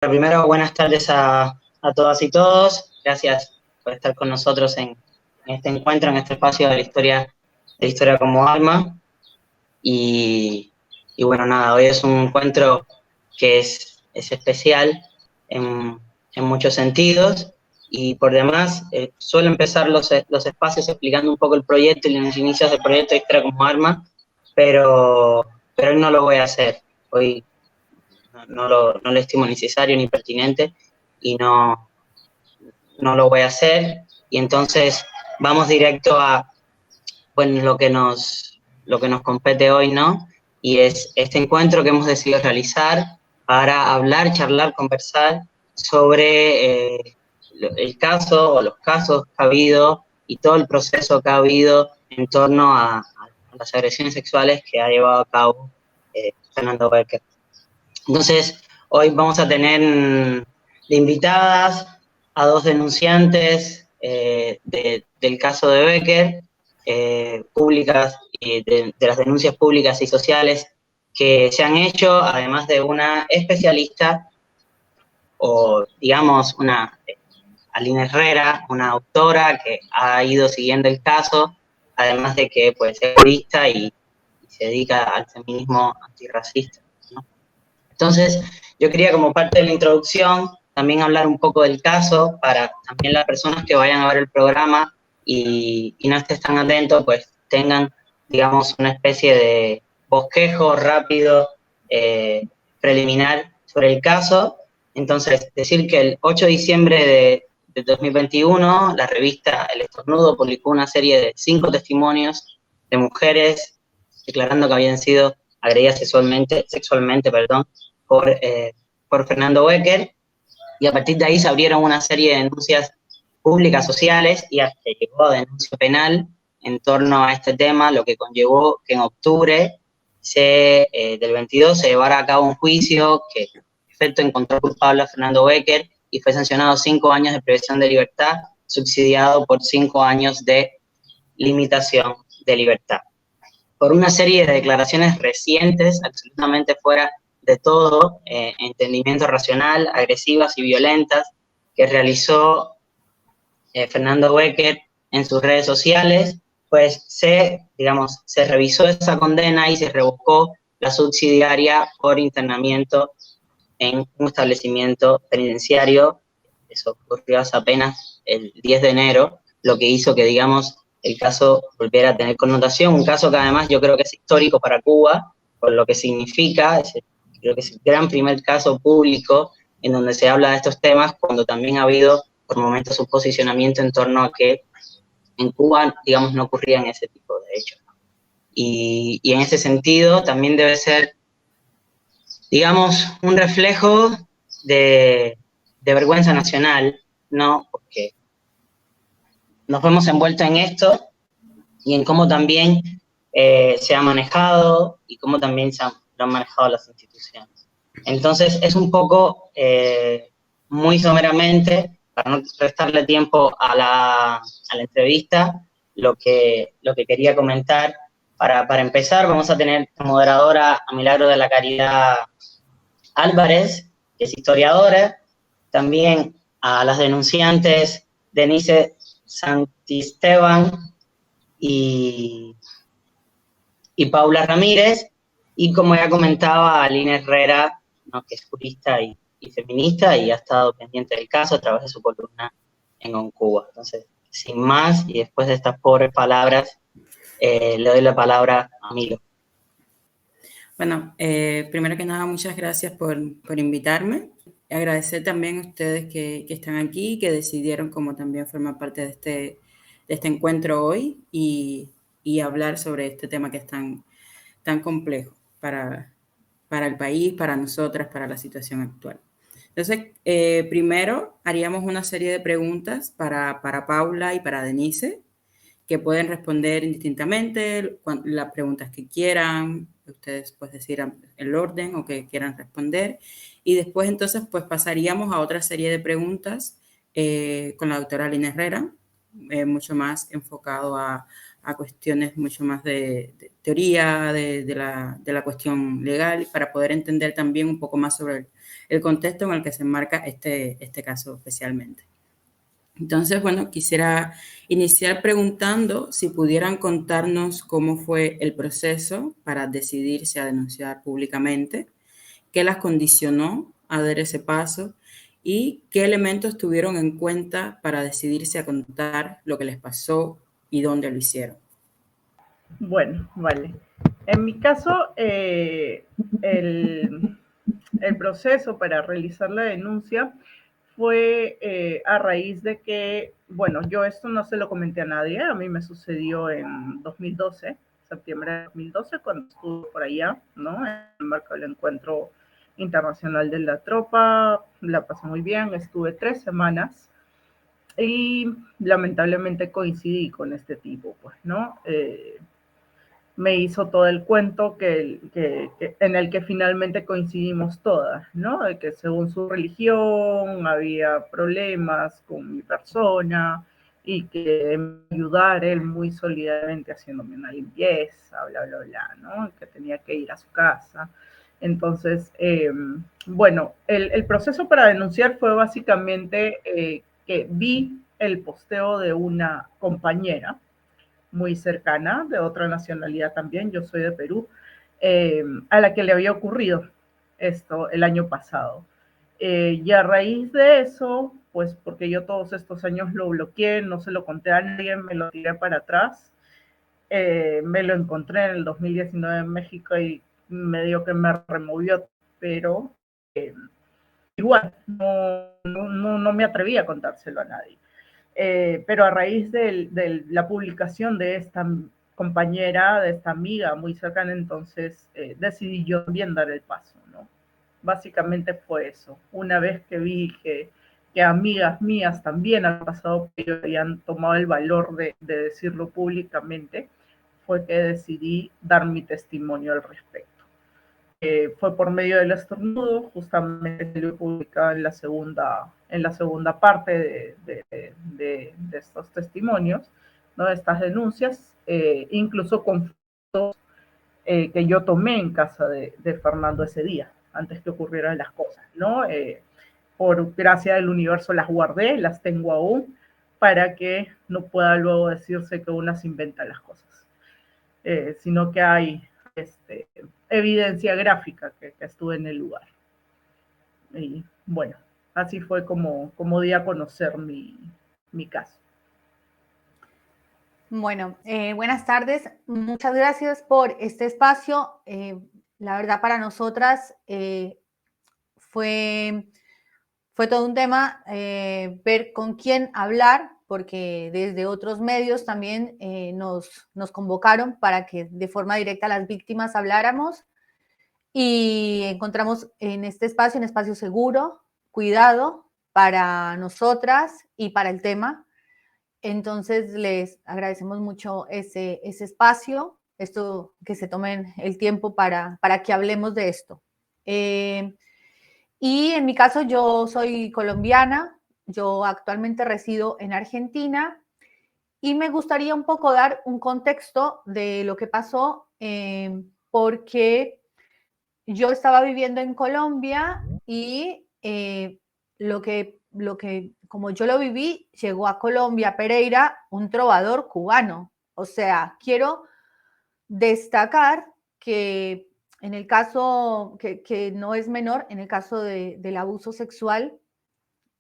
Primero, buenas tardes a todas y todos. Gracias por estar con nosotros en este encuentro, en este espacio de la historia como arma. Y bueno, nada, hoy es un encuentro que es especial en muchos sentidos. Y por demás, suelo empezar los espacios explicando un poco el proyecto y los inicios del proyecto de Historia como Arma, pero hoy no lo voy a hacer. Hoy no lo estimo necesario ni pertinente y no lo voy a hacer. Y entonces vamos directo a bueno, lo que nos compete hoy, ¿no? Y es este encuentro que hemos decidido realizar para hablar, charlar, conversar sobre el caso o los casos que ha habido y todo el proceso que ha habido en torno a las agresiones sexuales que ha llevado a cabo Fernando Becker. Entonces, hoy vamos a tener de invitadas a dos denunciantes del caso de Becker, públicas, de las denuncias públicas y sociales que se han hecho, además de una especialista, o digamos, Aline Herrera, una autora que ha ido siguiendo el caso, además de que pues, es jurista y se dedica al feminismo antirracista, ¿no? Entonces, yo quería como parte de la introducción también hablar un poco del caso para también las personas que vayan a ver el programa y no estén tan atentos, pues tengan, digamos, una especie de bosquejo rápido, preliminar sobre el caso. Entonces, decir que el 8 de diciembre de 2021, la revista El Estornudo publicó una serie de 5 testimonios de mujeres declarando que habían sido agredidas sexualmente, por Fernando Becker, y a partir de ahí se abrieron una serie de denuncias públicas sociales y hasta llegó a denuncia penal en torno a este tema, lo que conllevó que en octubre del 22 se llevara a cabo un juicio que en efecto encontró culpable a Fernando Becker y fue sancionado 5 años de privación de libertad, subsidiado por 5 años de limitación de libertad. Por una serie de declaraciones recientes, absolutamente fuera de todo entendimiento racional, agresivas y violentas, que realizó Fernando Becker en sus redes sociales, pues se revisó esa condena y se revocó la subsidiaria por internamiento en un establecimiento penitenciario. Eso ocurrió hace apenas el 10 de enero, lo que hizo que, digamos, el caso volviera a tener connotación, un caso que además yo creo que es histórico para Cuba, por lo que significa, creo que es el gran primer caso público en donde se habla de estos temas, cuando también ha habido por momentos un posicionamiento en torno a que en Cuba, digamos, no ocurrían ese tipo de hechos. Y en ese sentido también debe ser, digamos, un reflejo de vergüenza nacional, ¿no? Porque nos vemos envueltos en esto y en cómo también se ha manejado y cómo también lo han manejado las instituciones. Entonces, es un poco, muy someramente, para no restarle tiempo a la entrevista, lo que quería comentar. Para empezar, vamos a tener como moderadora a Milagro de la Caridad Álvarez, que es historiadora, también a las denunciantes Denise Santisteban y Paula Ramírez, y como ya comentaba, Aline Herrera, ¿no?, que es jurista y feminista y ha estado pendiente del caso a través de su columna en OnCuba. Entonces, sin más, y después de estas pobres palabras, le doy la palabra a Milo. Bueno, primero que nada, muchas gracias por invitarme. Agradecer también a ustedes que están aquí, que decidieron como también formar parte de este encuentro hoy y hablar sobre este tema que es tan complejo para el país, para nosotras, para la situación actual. Entonces, primero haríamos una serie de preguntas para Paula y para Denise, que pueden responder indistintamente las preguntas que quieran. Ustedes pues decir el orden o que quieran responder. Y después entonces pues pasaríamos a otra serie de preguntas con la doctora Aline Herrera, mucho más enfocado a cuestiones mucho más de teoría, de la cuestión legal, para poder entender también un poco más sobre el contexto en el que se enmarca este caso especialmente. Entonces, bueno, quisiera iniciar preguntando si pudieran contarnos cómo fue el proceso para decidirse a denunciar públicamente, qué las condicionó a dar ese paso y qué elementos tuvieron en cuenta para decidirse a contar lo que les pasó y dónde lo hicieron. Bueno, vale. En mi caso, el proceso para realizar la denuncia fue a raíz de que, bueno, yo esto no se lo comenté a nadie, a mí me sucedió en 2012, septiembre de 2012, cuando estuve por allá, ¿no? En el marco del Encuentro Internacional de la Tropa, la pasé muy bien, estuve 3 semanas y lamentablemente coincidí con este tipo, pues, ¿no? Me hizo todo el cuento en el que finalmente coincidimos todas, ¿no? De que según su religión había problemas con mi persona y que me ayudara él muy solidariamente haciéndome una limpieza, bla, bla, bla, ¿no? Que tenía que ir a su casa. Entonces, bueno, el proceso para denunciar fue básicamente que vi el posteo de una compañera muy cercana, de otra nacionalidad también, yo soy de Perú, a la que le había ocurrido esto el año pasado. Y a raíz de eso, pues porque yo todos estos años lo bloqueé, no se lo conté a nadie, me lo tiré para atrás, me lo encontré en el 2019 en México y medio que me removió, pero igual no me atreví a contárselo a nadie. Pero a raíz de la publicación de esta compañera, de esta amiga muy cercana, entonces decidí yo también dar el paso, ¿no? Básicamente fue eso. Una vez que vi que amigas mías también han pasado por ello y han tomado el valor de decirlo públicamente, fue que decidí dar mi testimonio al respecto. Fue por medio del estornudo, justamente lo publicado en la segunda parte de estos testimonios, ¿no? De estas denuncias, incluso con fotos que yo tomé en casa de Fernando ese día, antes que ocurrieran las cosas, ¿no? Por gracia del universo las guardé, las tengo aún, para que no pueda luego decirse que una se inventa las cosas, sino que hay evidencia gráfica que estuve en el lugar. Y bueno, así fue como di a conocer mi caso. Bueno, buenas tardes. Muchas gracias por este espacio. La verdad, para nosotras fue todo un tema ver con quién hablar, porque desde otros medios también nos convocaron para que de forma directa las víctimas habláramos, y encontramos en este espacio un espacio seguro, cuidado para nosotras y para el tema. Entonces les agradecemos mucho ese espacio, esto, que se tomen el tiempo para que hablemos de esto. Y en mi caso, yo soy colombiana, yo actualmente resido en Argentina y me gustaría un poco dar un contexto de lo que pasó, porque yo estaba viviendo en Colombia y lo que, como yo lo viví, llegó a Colombia, Pereira, un trovador cubano. O sea, quiero destacar que en el caso, que no es menor, en el caso del abuso sexual,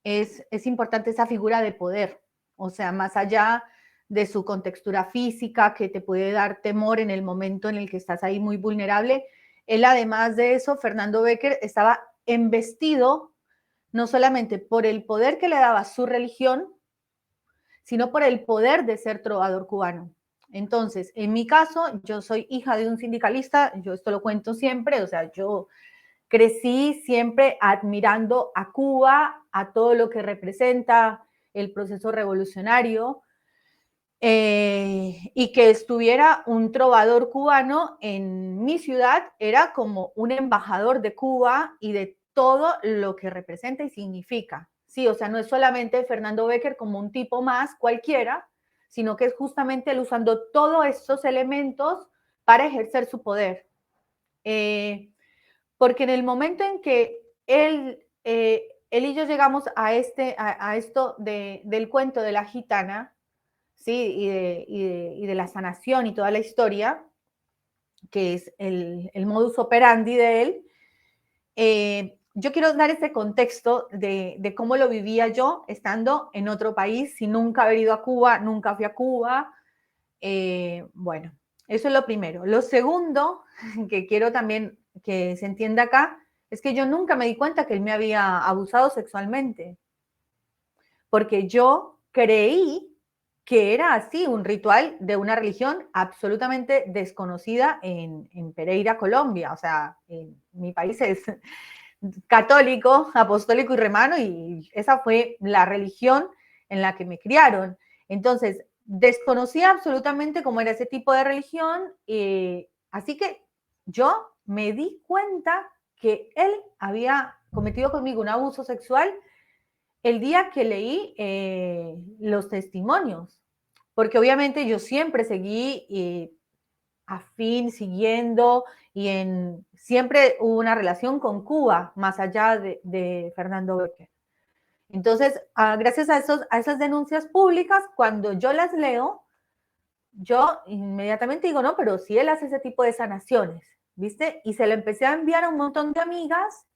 es importante esa figura de poder. O sea, más allá de su contextura física, que te puede dar temor en el momento en el que estás ahí muy vulnerable, él, además de eso, Fernando Becker, estaba embestido no solamente por el poder que le daba su religión, sino por el poder de ser trovador cubano. Entonces, en mi caso, yo soy hija de un sindicalista, yo esto lo cuento siempre, o sea, yo crecí siempre admirando a Cuba, a todo lo que representa el proceso revolucionario, y que estuviera un trovador cubano en mi ciudad era como un embajador de Cuba y de todo lo que representa y significa. Sí, o sea, no es solamente Fernando Becker como un tipo más cualquiera, sino que es justamente él usando todos estos elementos para ejercer su poder. Porque en el momento en que él y yo llegamos a esto del cuento de la gitana, ¿sí? Y de la sanación y toda la historia, que es el modus operandi de él. Yo quiero dar ese contexto de cómo lo vivía yo estando en otro país, sin nunca haber ido a Cuba, nunca fui a Cuba. Bueno, eso es lo primero. Lo segundo, que quiero también que se entienda acá, es que yo nunca me di cuenta que él me había abusado sexualmente, porque yo creí que era así, un ritual de una religión absolutamente desconocida en Pereira, Colombia. O sea, en mi país es católico, apostólico y romano, y esa fue la religión en la que me criaron. Entonces, desconocía absolutamente cómo era ese tipo de religión, así que yo me di cuenta que él había cometido conmigo un abuso sexual el día que leí los testimonios, porque obviamente yo siempre seguí afín, siguiendo, siempre hubo una relación con Cuba, más allá de Fernando Becker. Entonces, gracias a esas denuncias públicas, cuando yo las leo, yo inmediatamente digo, no, pero si él hace ese tipo de sanaciones, ¿viste? Y se lo empecé a enviar a un montón de amigas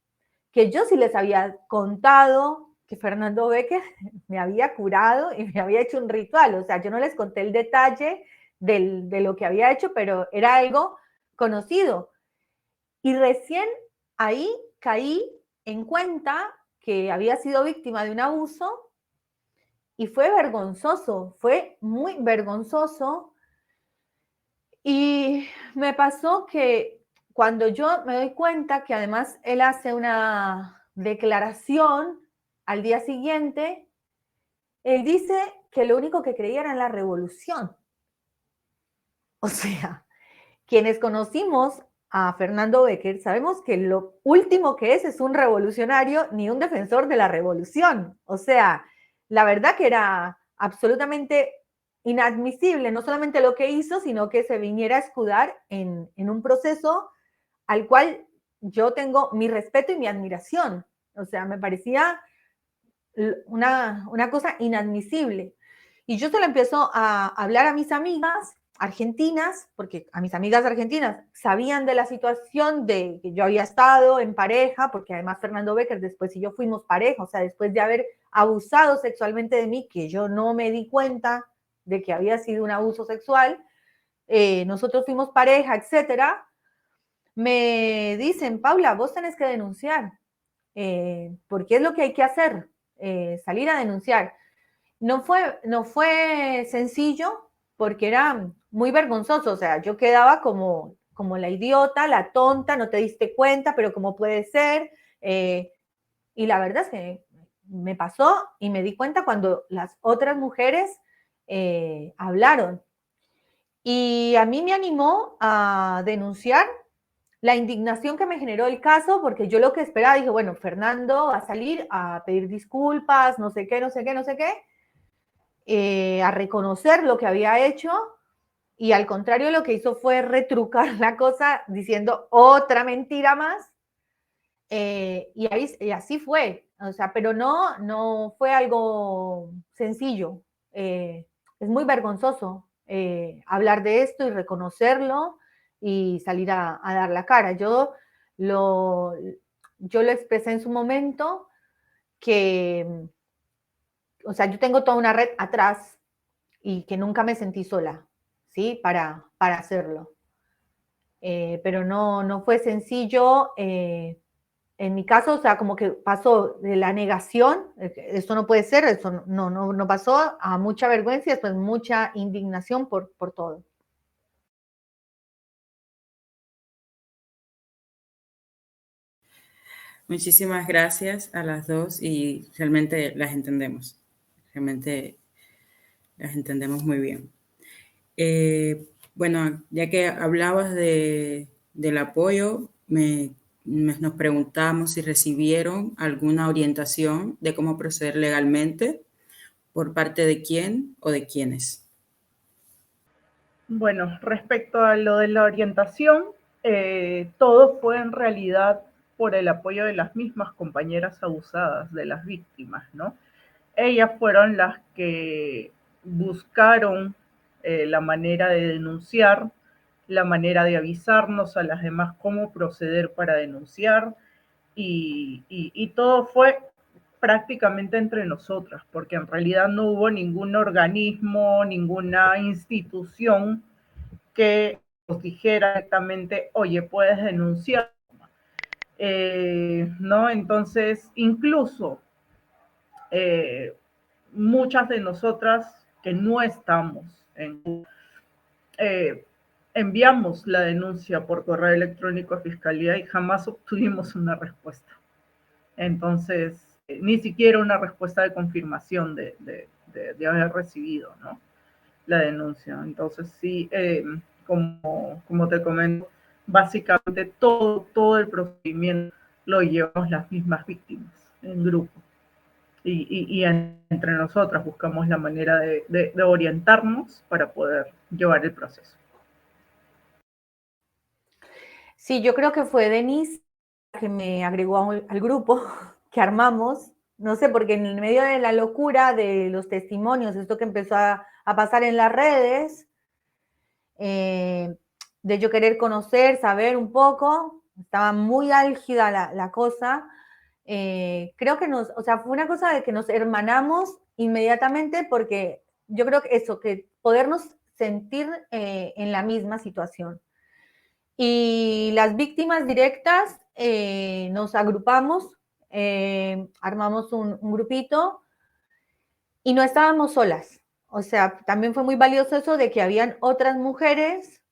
que yo sí les había contado que Fernando Becker me había curado y me había hecho un ritual. O sea, yo no les conté el detalle de lo que había hecho, pero era algo conocido. Y recién ahí caí en cuenta que había sido víctima de un abuso y fue vergonzoso, fue muy vergonzoso. Y me pasó que cuando yo me doy cuenta que además él hace una declaración al día siguiente, él dice que lo único que creía era en la revolución. O sea, quienes conocimos a Fernando Becker sabemos que lo último que es un revolucionario ni un defensor de la revolución. O sea, la verdad que era absolutamente inadmisible, no solamente lo que hizo, sino que se viniera a escudar en un proceso al cual yo tengo mi respeto y mi admiración. O sea, me parecía una cosa inadmisible. Y yo se lo empiezo a hablar a mis amigas argentinas, porque a mis amigas argentinas sabían de la situación de que yo había estado en pareja, porque además Fernando Becker después y yo fuimos pareja, o sea, después de haber abusado sexualmente de mí, que yo no me di cuenta de que había sido un abuso sexual, nosotros fuimos pareja, etcétera. Me dicen, Paula, vos tenés que denunciar, porque es lo que hay que hacer, salir a denunciar. No fue sencillo porque era muy vergonzoso, o sea, yo quedaba como la idiota, la tonta, no te diste cuenta, pero ¿cómo puede ser? Y la verdad es que me pasó y me di cuenta cuando las otras mujeres hablaron. Y a mí me animó a denunciar la indignación que me generó el caso, porque yo lo que esperaba, dije, bueno, Fernando va a salir a pedir disculpas, no sé qué, no sé qué, no sé qué, a reconocer lo que había hecho, y al contrario lo que hizo fue retrucar la cosa diciendo otra mentira más, y así fue, o sea, pero no fue algo sencillo, es muy vergonzoso hablar de esto y reconocerlo y salir a dar la cara. Yo lo expresé en su momento que, o sea, yo tengo toda una red atrás y que nunca me sentí sola, ¿sí? Para hacerlo. Pero no fue sencillo. En mi caso, o sea, como que pasó de la negación, esto no puede ser, eso no pasó, a mucha vergüenza y después mucha indignación por todo. Muchísimas gracias a las dos y realmente las entendemos muy bien. Bueno, ya que hablabas del apoyo, nos preguntamos si recibieron alguna orientación de cómo proceder legalmente, por parte de quién o de quiénes. Bueno, respecto a lo de la orientación, todo fue en realidad por el apoyo de las mismas compañeras abusadas, de las víctimas, ¿no? Ellas fueron las que buscaron la manera de denunciar, la manera de avisarnos a las demás cómo proceder para denunciar, y todo fue prácticamente entre nosotras, porque en realidad no hubo ningún organismo, ninguna institución que nos dijera directamente, oye, puedes denunciar, ¿no? Entonces, incluso muchas de nosotras que no estamos eh, enviamos la denuncia por correo electrónico a Fiscalía y jamás obtuvimos una respuesta. Entonces, ni siquiera una respuesta de confirmación de haber recibido, ¿no?, la denuncia. Entonces, sí, como te comento, básicamente todo el procedimiento lo llevamos las mismas víctimas en grupo. Y entre nosotras buscamos la manera de orientarnos para poder llevar el proceso. Sí, yo creo que fue Denise que me agregó al grupo que armamos, no sé, porque en el medio de la locura de los testimonios, esto que empezó a pasar en las redes, de yo querer conocer, saber un poco, estaba muy álgida la cosa, creo que o sea, fue una cosa de que nos hermanamos inmediatamente, porque yo creo que eso, que podernos sentir en la misma situación. Y las víctimas directas nos agrupamos, armamos un grupito y no estábamos solas. O sea, también fue muy valioso eso de que habían otras mujeres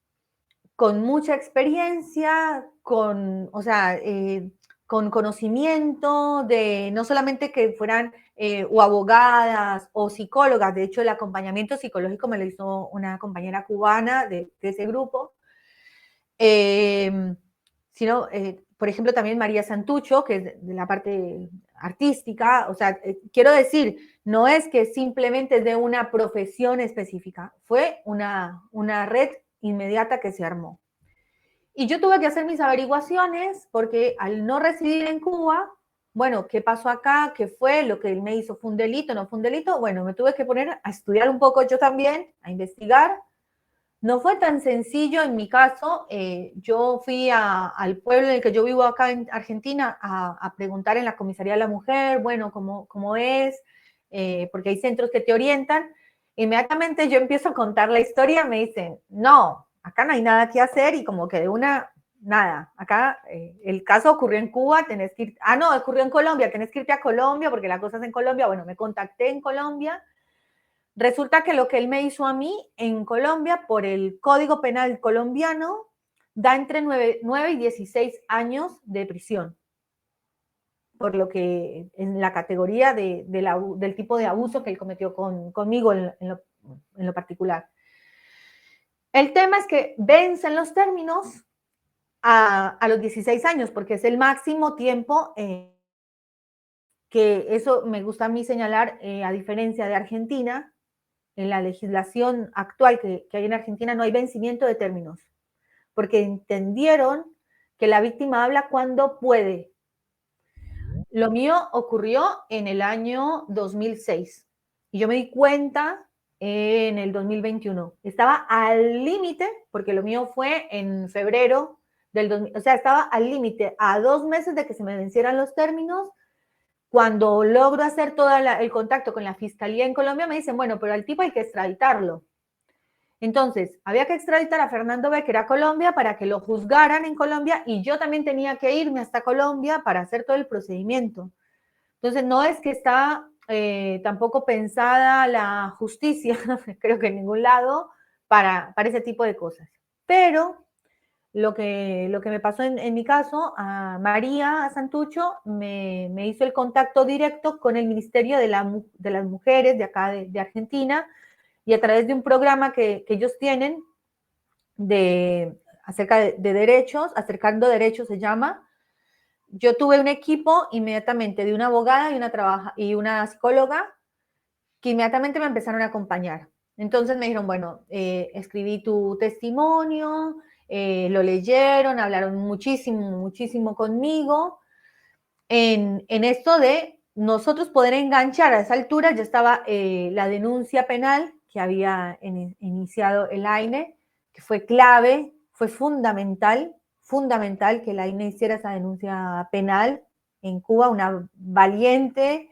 con mucha experiencia, o sea, con conocimiento de no solamente que fueran o abogadas o psicólogas, de hecho el acompañamiento psicológico me lo hizo una compañera cubana de ese grupo, sino, por ejemplo, también María Santucho, que es de la parte artística. O sea, quiero decir, no es que simplemente es de una profesión específica, fue una red inmediata que se armó. Y yo tuve que hacer mis averiguaciones porque al no residir en Cuba, bueno, ¿qué pasó acá? ¿Qué fue? ¿Lo que él me hizo fue un delito? ¿No fue un delito? Bueno, me tuve que poner a estudiar un poco yo también, a investigar. No fue tan sencillo en mi caso. Yo fui al pueblo en el que yo vivo acá en Argentina a preguntar en la comisaría de la mujer, bueno, cómo es, porque hay centros que te orientan. Inmediatamente yo empiezo a contar la historia, me dicen, no, acá no hay nada que hacer, y como que de una, nada, acá el caso ocurrió en Cuba, tenés que ir, no, ocurrió en Colombia, tenés que irte a Colombia porque la cosa es en Colombia. Bueno, me contacté en Colombia. Resulta que lo que él me hizo a mí en Colombia, por el Código Penal colombiano, da entre 9 y 16 años de prisión, por lo que en la categoría del tipo de abuso que él cometió conmigo en lo particular. El tema es que vencen los términos a los 16 años, porque es el máximo tiempo, que eso me gusta a mí señalar, a diferencia de Argentina. En la legislación actual que hay en Argentina no hay vencimiento de términos, porque entendieron que la víctima habla cuando puede. Lo mío ocurrió en el año 2006 y yo me di cuenta en el 2021. Estaba al límite, porque lo mío fue en febrero del 2000, o sea, estaba al límite, a 2 meses de que se me vencieran los términos. Cuando logro hacer todo el contacto con la fiscalía en Colombia, me dicen, bueno, pero al tipo hay que extraditarlo. Entonces, había que extraditar a Fernando Becker a Colombia para que lo juzgaran en Colombia, y yo también tenía que irme hasta Colombia para hacer todo el procedimiento. Entonces, no es que está tampoco pensada la justicia, creo que en ningún lado, para ese tipo de cosas. Pero lo que me pasó en mi caso, a María Santucho me hizo el contacto directo con el Ministerio de las Mujeres de acá de Argentina, y a través de un programa que ellos tienen acerca de derechos, Acercando Derechos se llama. Yo tuve un equipo inmediatamente de una abogada y una psicóloga que inmediatamente me empezaron a acompañar. Entonces me dijeron, bueno, escribí tu testimonio, lo leyeron, hablaron muchísimo conmigo en esto de nosotros poder enganchar. A esa altura ya estaba la denuncia penal que había iniciado el AINE, que fue clave, fue fundamental que el AINE hiciera esa denuncia penal en Cuba, una valiente,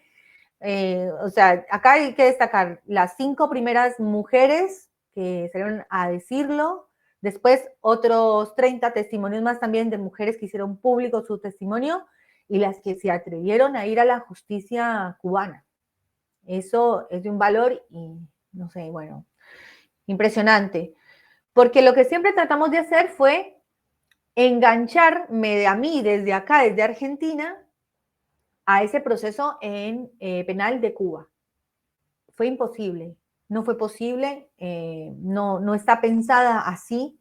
o sea, acá hay que destacar las 5 primeras mujeres que salieron a decirlo, después otros 30 testimonios más también de mujeres que hicieron público su testimonio y las que se atrevieron a ir a la justicia cubana. Eso es de un valor y, no sé, bueno, impresionante. Porque lo que siempre tratamos de hacer fue engancharme a mí desde acá, desde Argentina, a ese proceso penal de Cuba. Fue imposible, no fue posible, no está pensada así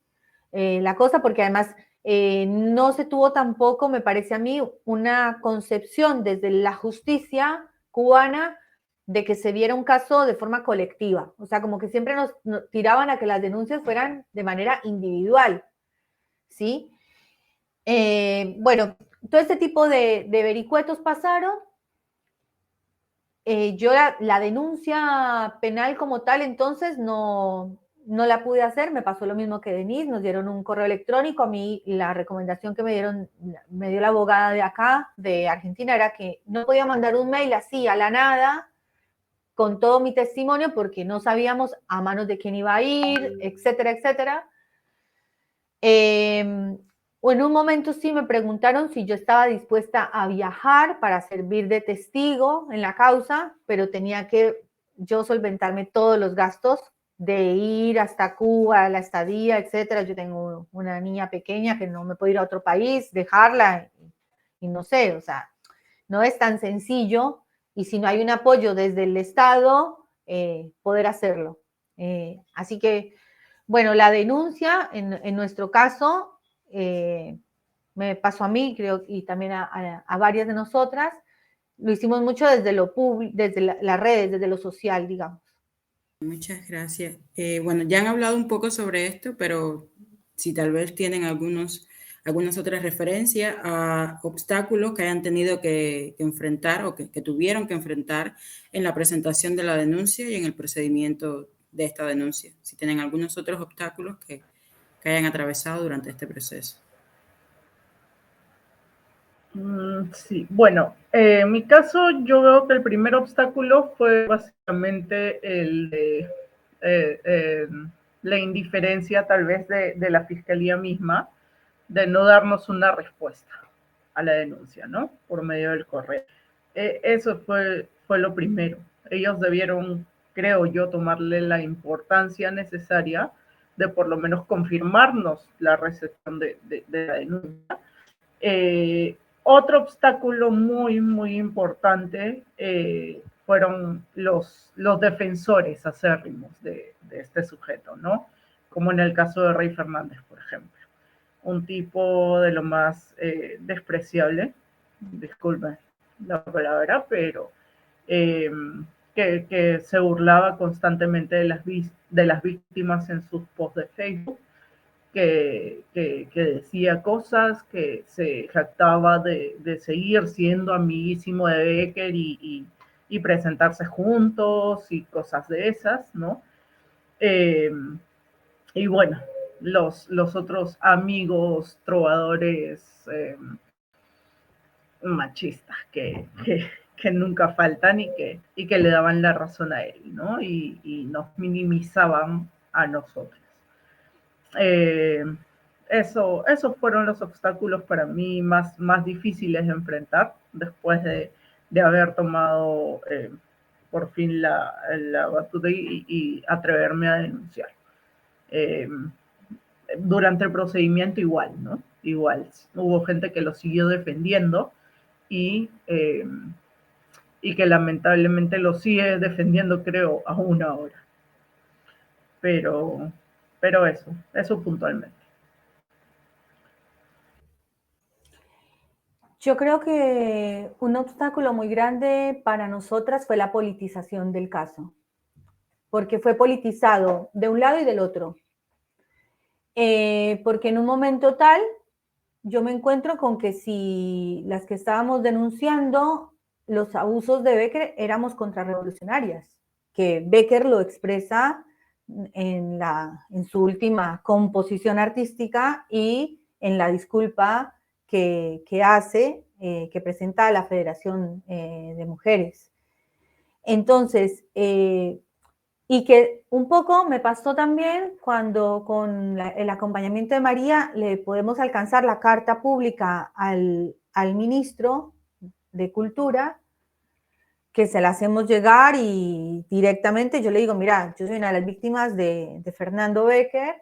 la cosa, porque además no se tuvo tampoco, me parece a mí, una concepción desde la justicia cubana de que se viera un caso de forma colectiva. O sea, como que siempre nos tiraban a que las denuncias fueran de manera individual, ¿sí? Bueno, todo este tipo de vericuetos pasaron. Yo la denuncia penal como tal, entonces no la pude hacer, me pasó lo mismo que Denise, nos dieron un correo electrónico, a mí la recomendación que me dio la abogada de acá, de Argentina, era que no podía mandar un mail así a la nada, con todo mi testimonio, porque no sabíamos a manos de quién iba a ir, etcétera, etcétera. O en un momento sí me preguntaron si yo estaba dispuesta a viajar para servir de testigo en la causa, pero tenía que yo solventarme todos los gastos de ir hasta Cuba, la estadía, etcétera. Yo tengo una niña pequeña que no me puedo ir a otro país, dejarla y no sé, o sea, no es tan sencillo y si no hay un apoyo desde el Estado, poder hacerlo. Así que, bueno, la denuncia, en nuestro caso, me pasó a mí, creo, y también a varias de nosotras, lo hicimos mucho desde lo público, desde las redes, desde lo social, digamos. Muchas gracias. Bueno, ya han hablado un poco sobre esto, pero si tal vez tienen algunas otras referencias a obstáculos que hayan tenido que enfrentar o que tuvieron que enfrentar en la presentación de la denuncia y en el procedimiento de esta denuncia. Si tienen algunos otros obstáculos que hayan atravesado durante este proceso. Sí, bueno, en mi caso yo veo que el primer obstáculo fue básicamente el de la indiferencia tal vez de la fiscalía misma, de no darnos una respuesta a la denuncia, ¿no? Por medio del correo. Eso fue lo primero. Ellos debieron, creo yo, tomarle la importancia necesaria de por lo menos confirmarnos la recepción de la denuncia. Otro obstáculo muy importante fueron los defensores acérrimos de este sujeto, ¿no? Como en el caso de Rey Fernández, por ejemplo. Un tipo de lo más despreciable, disculpen la palabra, pero que se burlaba constantemente de las víctimas en sus posts de Facebook, que decía cosas, que se jactaba de seguir siendo amiguísimo de Becker y presentarse juntos y cosas de esas, ¿no? Y bueno, los otros amigos trovadores machistas que nunca faltan y que le daban la razón a él, ¿no? Y nos minimizaban a nosotros. Esos fueron los obstáculos para mí más difíciles de enfrentar después de haber tomado por fin la batuta y atreverme a denunciar. Durante el procedimiento igual, ¿no? Igual, hubo gente que lo siguió defendiendo y que lamentablemente lo sigue defendiendo, creo, aún ahora. Pero eso puntualmente. Yo creo que un obstáculo muy grande para nosotras fue la politización del caso, porque fue politizado de un lado y del otro. porque en un momento tal yo me encuentro con que si las que estábamos denunciando los abusos de Becker éramos contrarrevolucionarias, que Becker lo expresa en su última composición artística y en la disculpa que hace, que presenta a la Federación de Mujeres. Entonces, y que un poco me pasó también cuando con el acompañamiento de María le podemos alcanzar la carta pública al ministro de Cultura, que se la hacemos llegar y directamente yo le digo, mira, yo soy una de las víctimas de Fernando Becker,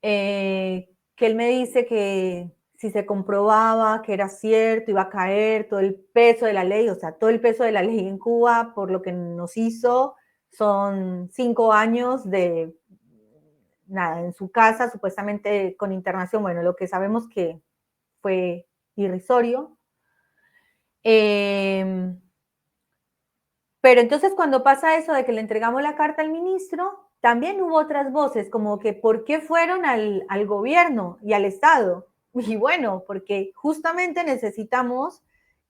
que él me dice que si se comprobaba que era cierto, iba a caer todo el peso de la ley, o sea, todo el peso de la ley en Cuba por lo que nos hizo. Son 5 años de, nada, en su casa, supuestamente con internación, bueno, lo que sabemos que fue irrisorio. Pero entonces cuando pasa eso de que le entregamos la carta al ministro, también hubo otras voces, como que ¿por qué fueron al gobierno y al Estado? Y bueno, porque justamente necesitamos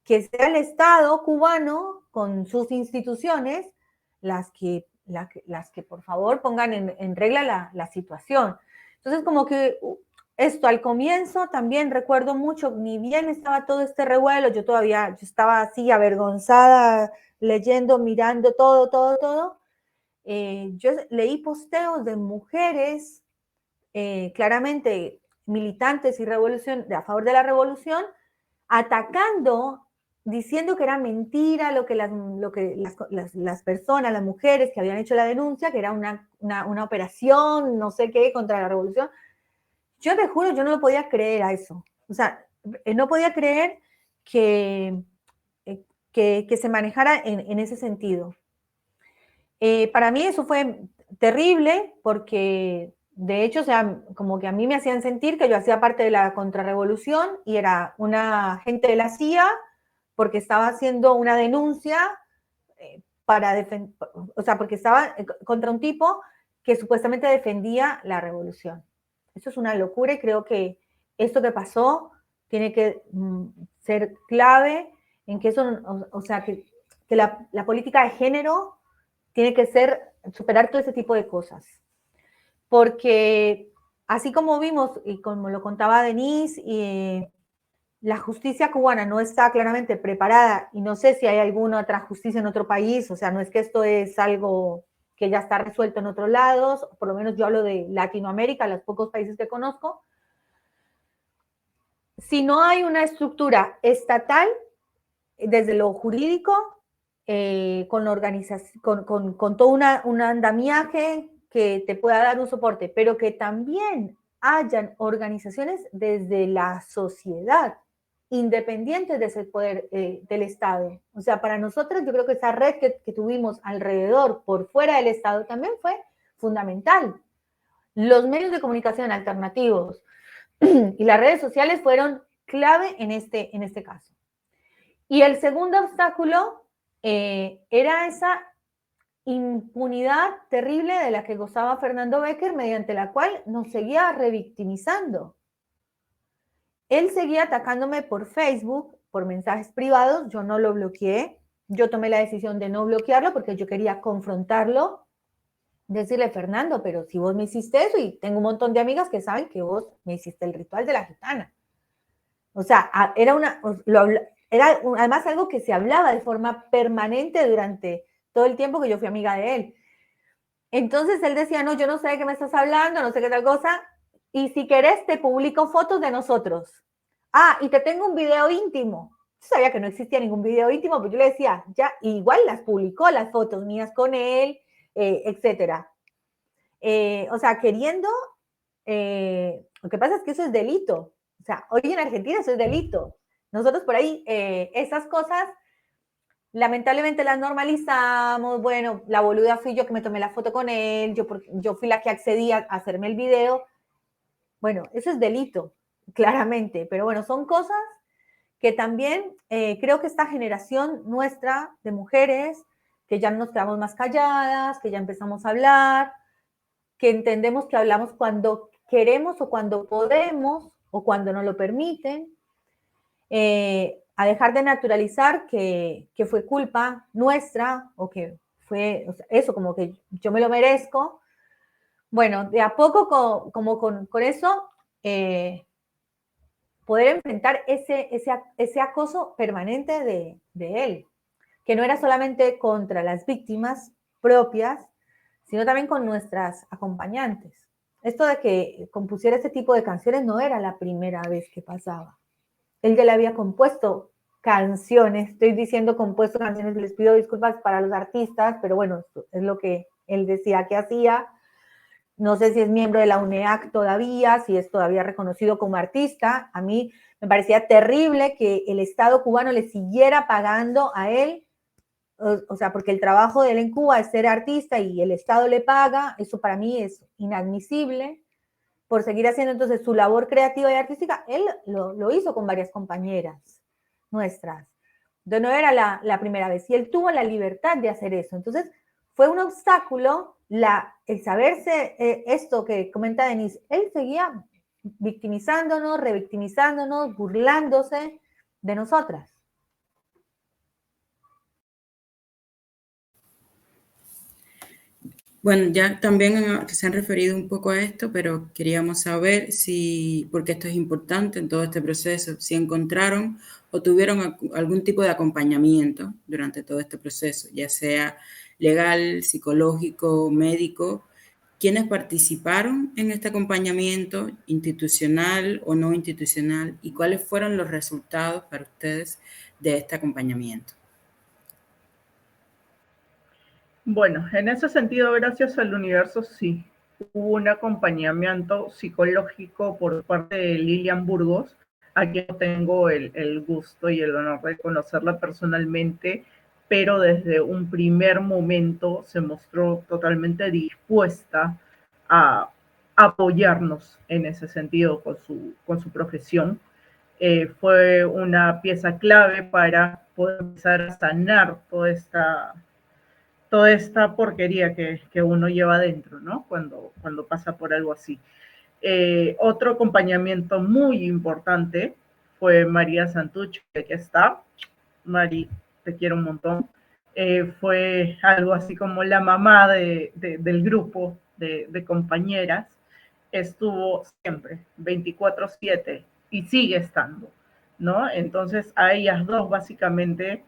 que sea el Estado cubano con sus instituciones las que por favor pongan en regla la situación. Entonces como que esto al comienzo también recuerdo mucho, ni bien estaba todo este revuelo, yo estaba así avergonzada, leyendo, mirando todo. Yo leí posteos de mujeres claramente militantes y a favor de la revolución, atacando, diciendo que era mentira lo que las personas, las mujeres que habían hecho la denuncia, que era una operación, no sé qué, contra la revolución. Yo te juro, yo no lo podía creer a eso. O sea, no podía creer que se manejara en ese sentido. Para mí eso fue terrible porque, de hecho, o sea, como que a mí me hacían sentir que yo hacía parte de la contrarrevolución y era una agente de la CIA porque estaba haciendo una denuncia para defender, o sea, porque estaba contra un tipo que supuestamente defendía la revolución. Eso es una locura y creo que esto que pasó tiene que ser clave en que eso, o sea, que la política de género tiene que superar todo ese tipo de cosas. Porque así como vimos, y como lo contaba Denise, la justicia cubana no está claramente preparada, y no sé si hay alguna otra justicia en otro país, o sea, no es que esto es algo que ya está resuelto en otros lados, por lo menos yo hablo de Latinoamérica, los pocos países que conozco. Si no hay una estructura estatal, desde lo jurídico, con organización, con todo un andamiaje que te pueda dar un soporte, pero que también hayan organizaciones desde la sociedad, independientes de ese poder del Estado. O sea, para nosotros yo creo que esa red que tuvimos alrededor, por fuera del Estado, también fue fundamental. Los medios de comunicación alternativos y las redes sociales fueron clave en este caso. Y el segundo obstáculo era esa impunidad terrible de la que gozaba Fernando Becker, mediante la cual nos seguía revictimizando. Él seguía atacándome por Facebook, por mensajes privados, yo no lo bloqueé, yo tomé la decisión de no bloquearlo porque yo quería confrontarlo, decirle, Fernando, pero si vos me hiciste eso, y tengo un montón de amigas que saben que vos me hiciste el ritual de la gitana. O sea, era además algo que se hablaba de forma permanente durante todo el tiempo que yo fui amiga de él. Entonces él decía, no, yo no sé de qué me estás hablando, no sé qué tal cosa, y si querés te publico fotos de nosotros. Ah, y te tengo un video íntimo. Yo sabía que no existía ningún video íntimo, pero yo le decía, ya, igual las publicó, las fotos mías con él, etcétera. O sea, queriendo, lo que pasa es que eso es delito. O sea, hoy en Argentina eso es delito. Nosotros por ahí, esas cosas, lamentablemente las normalizamos. Bueno, la boluda fui yo que me tomé la foto con él, yo fui la que accedí a hacerme el video. Bueno, eso es delito, claramente. Pero bueno, son cosas que también creo que esta generación nuestra de mujeres, que ya nos quedamos más calladas, que ya empezamos a hablar, que entendemos que hablamos cuando queremos o cuando podemos o cuando nos lo permiten, a dejar de naturalizar que fue culpa nuestra o que fue eso, como que yo me lo merezco. Bueno, de a poco como con eso, poder enfrentar ese acoso permanente de él, que no era solamente contra las víctimas propias, sino también con nuestras acompañantes. Esto de que compusiera este tipo de canciones no era la primera vez que pasaba. Él ya le había compuesto canciones, estoy diciendo compuesto canciones, les pido disculpas para los artistas, pero bueno, esto es lo que él decía que hacía. No sé si es miembro de la UNEAC todavía, si es todavía reconocido como artista. A mí me parecía terrible que el Estado cubano le siguiera pagando a él, o sea, porque el trabajo de él en Cuba es ser artista y el Estado le paga. Eso para mí es inadmisible. Por seguir haciendo entonces su labor creativa y artística, él lo hizo con varias compañeras nuestras. Entonces no era la primera vez y él tuvo la libertad de hacer eso. Entonces fue un obstáculo el saberse esto que comenta Denise. Él seguía victimizándonos, revictimizándonos, burlándose de nosotras. Bueno, ya también se han referido un poco a esto, pero queríamos saber si, porque esto es importante en todo este proceso, si encontraron o tuvieron algún tipo de acompañamiento durante todo este proceso, ya sea legal, psicológico, médico. ¿Quiénes participaron en este acompañamiento, institucional o no institucional? ¿Y cuáles fueron los resultados para ustedes de este acompañamiento? Bueno, en ese sentido, gracias al universo, sí, hubo un acompañamiento psicológico por parte de Lilian Burgos, a quien tengo el gusto y el honor de conocerla personalmente, pero desde un primer momento se mostró totalmente dispuesta a apoyarnos en ese sentido con su profesión. Fue una pieza clave para poder empezar a sanar toda esta porquería que uno lleva adentro, ¿no? Cuando pasa por algo así. Otro acompañamiento muy importante fue María Santucho, que aquí está. Mari, te quiero un montón. Fue algo así como la mamá del grupo de compañeras. Estuvo siempre, 24/7, y sigue estando, ¿no? Entonces, a ellas dos básicamente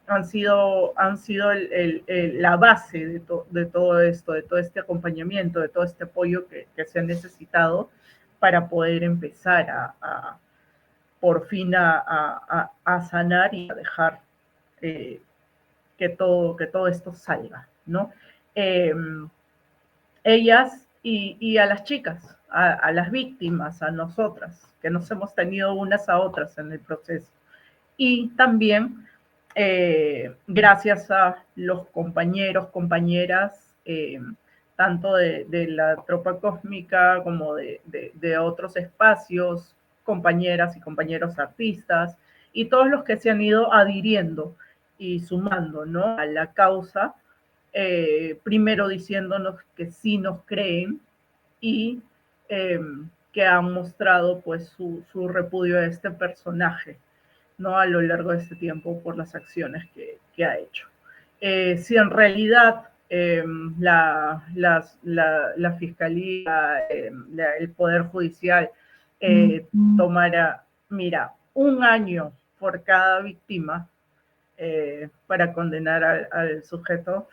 han sido la base de todo esto, de todo este acompañamiento, de todo este apoyo que se ha necesitado para poder empezar por fin a sanar y a dejar que todo esto salga, ¿no? Ellas y a las chicas, a las víctimas, a nosotras, que nos hemos tenido unas a otras en el proceso. Y también gracias a los compañeros, compañeras, tanto de la tropa cósmica como de otros espacios, compañeras y compañeros artistas, y todos los que se han ido adhiriendo y sumando, ¿no?, a la causa, primero diciéndonos que sí nos creen y que han mostrado pues su repudio a este personaje, ¿no?, a lo largo de este tiempo por las acciones que ha hecho. Si en realidad la Fiscalía, el Poder Judicial tomara, mira, 1 año por cada víctima para condenar al sujeto,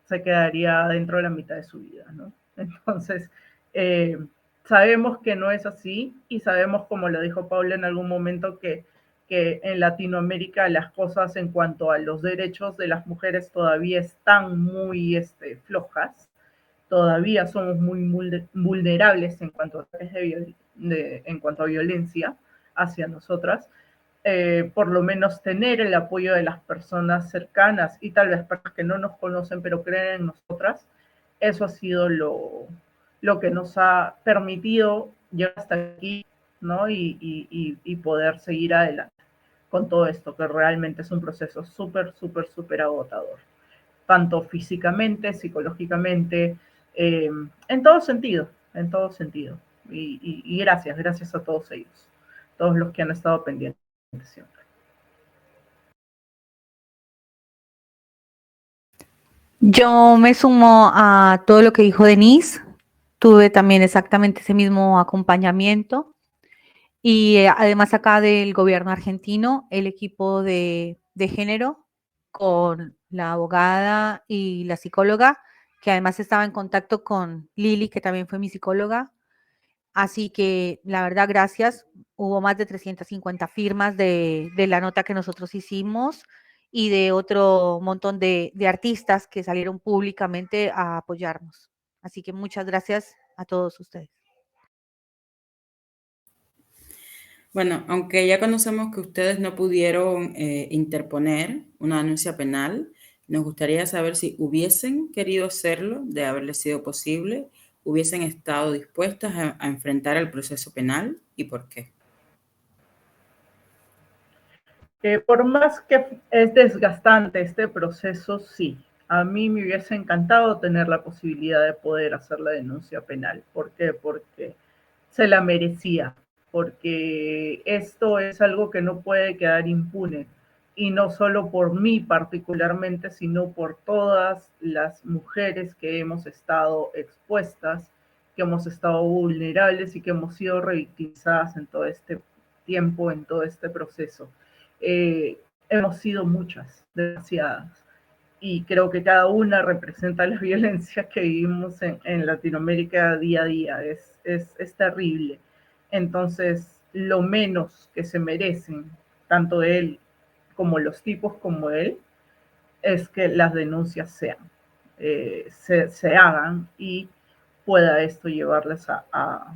se quedaría dentro de la mitad de su vida, ¿no? Entonces, sabemos que no es así y sabemos, como lo dijo Paula en algún momento, que en Latinoamérica las cosas en cuanto a los derechos de las mujeres todavía están muy flojas, todavía somos muy vulnerables en cuanto a violencia hacia nosotras. Por lo menos tener el apoyo de las personas cercanas y tal vez personas que no nos conocen pero creen en nosotras, eso ha sido lo que nos ha permitido llegar hasta aquí, ¿no? Y poder seguir adelante con todo esto, que realmente es un proceso súper agotador, tanto físicamente, psicológicamente, en todo sentido, en todo sentido. Y gracias a todos ellos, todos los que han estado pendientes siempre. Yo me sumo a todo lo que dijo Denise. Tuve también exactamente ese mismo acompañamiento. Y además acá del gobierno argentino, el equipo de género con la abogada y la psicóloga, que además estaba en contacto con Lili, que también fue mi psicóloga. Así que la verdad, gracias. Hubo más de 350 firmas de la nota que nosotros hicimos y de otro montón de artistas que salieron públicamente a apoyarnos. Así que muchas gracias a todos ustedes. Bueno, aunque ya conocemos que ustedes no pudieron interponer una denuncia penal, nos gustaría saber si hubiesen querido hacerlo, de haberles sido posible, hubiesen estado dispuestas a enfrentar el proceso penal y por qué. Por más que es desgastante este proceso, sí. A mí me hubiese encantado tener la posibilidad de poder hacer la denuncia penal. ¿Por qué? Porque se la merecía, porque esto es algo que no puede quedar impune, y no solo por mí particularmente, sino por todas las mujeres que hemos estado expuestas, que hemos estado vulnerables y que hemos sido revictimizadas en todo este tiempo, en todo este proceso. Hemos sido muchas, demasiadas, y creo que cada una representa la violencia que vivimos en Latinoamérica día a día. Es terrible. Entonces, lo menos que se merecen, tanto él como los tipos como él, es que las denuncias se hagan y pueda esto llevarles a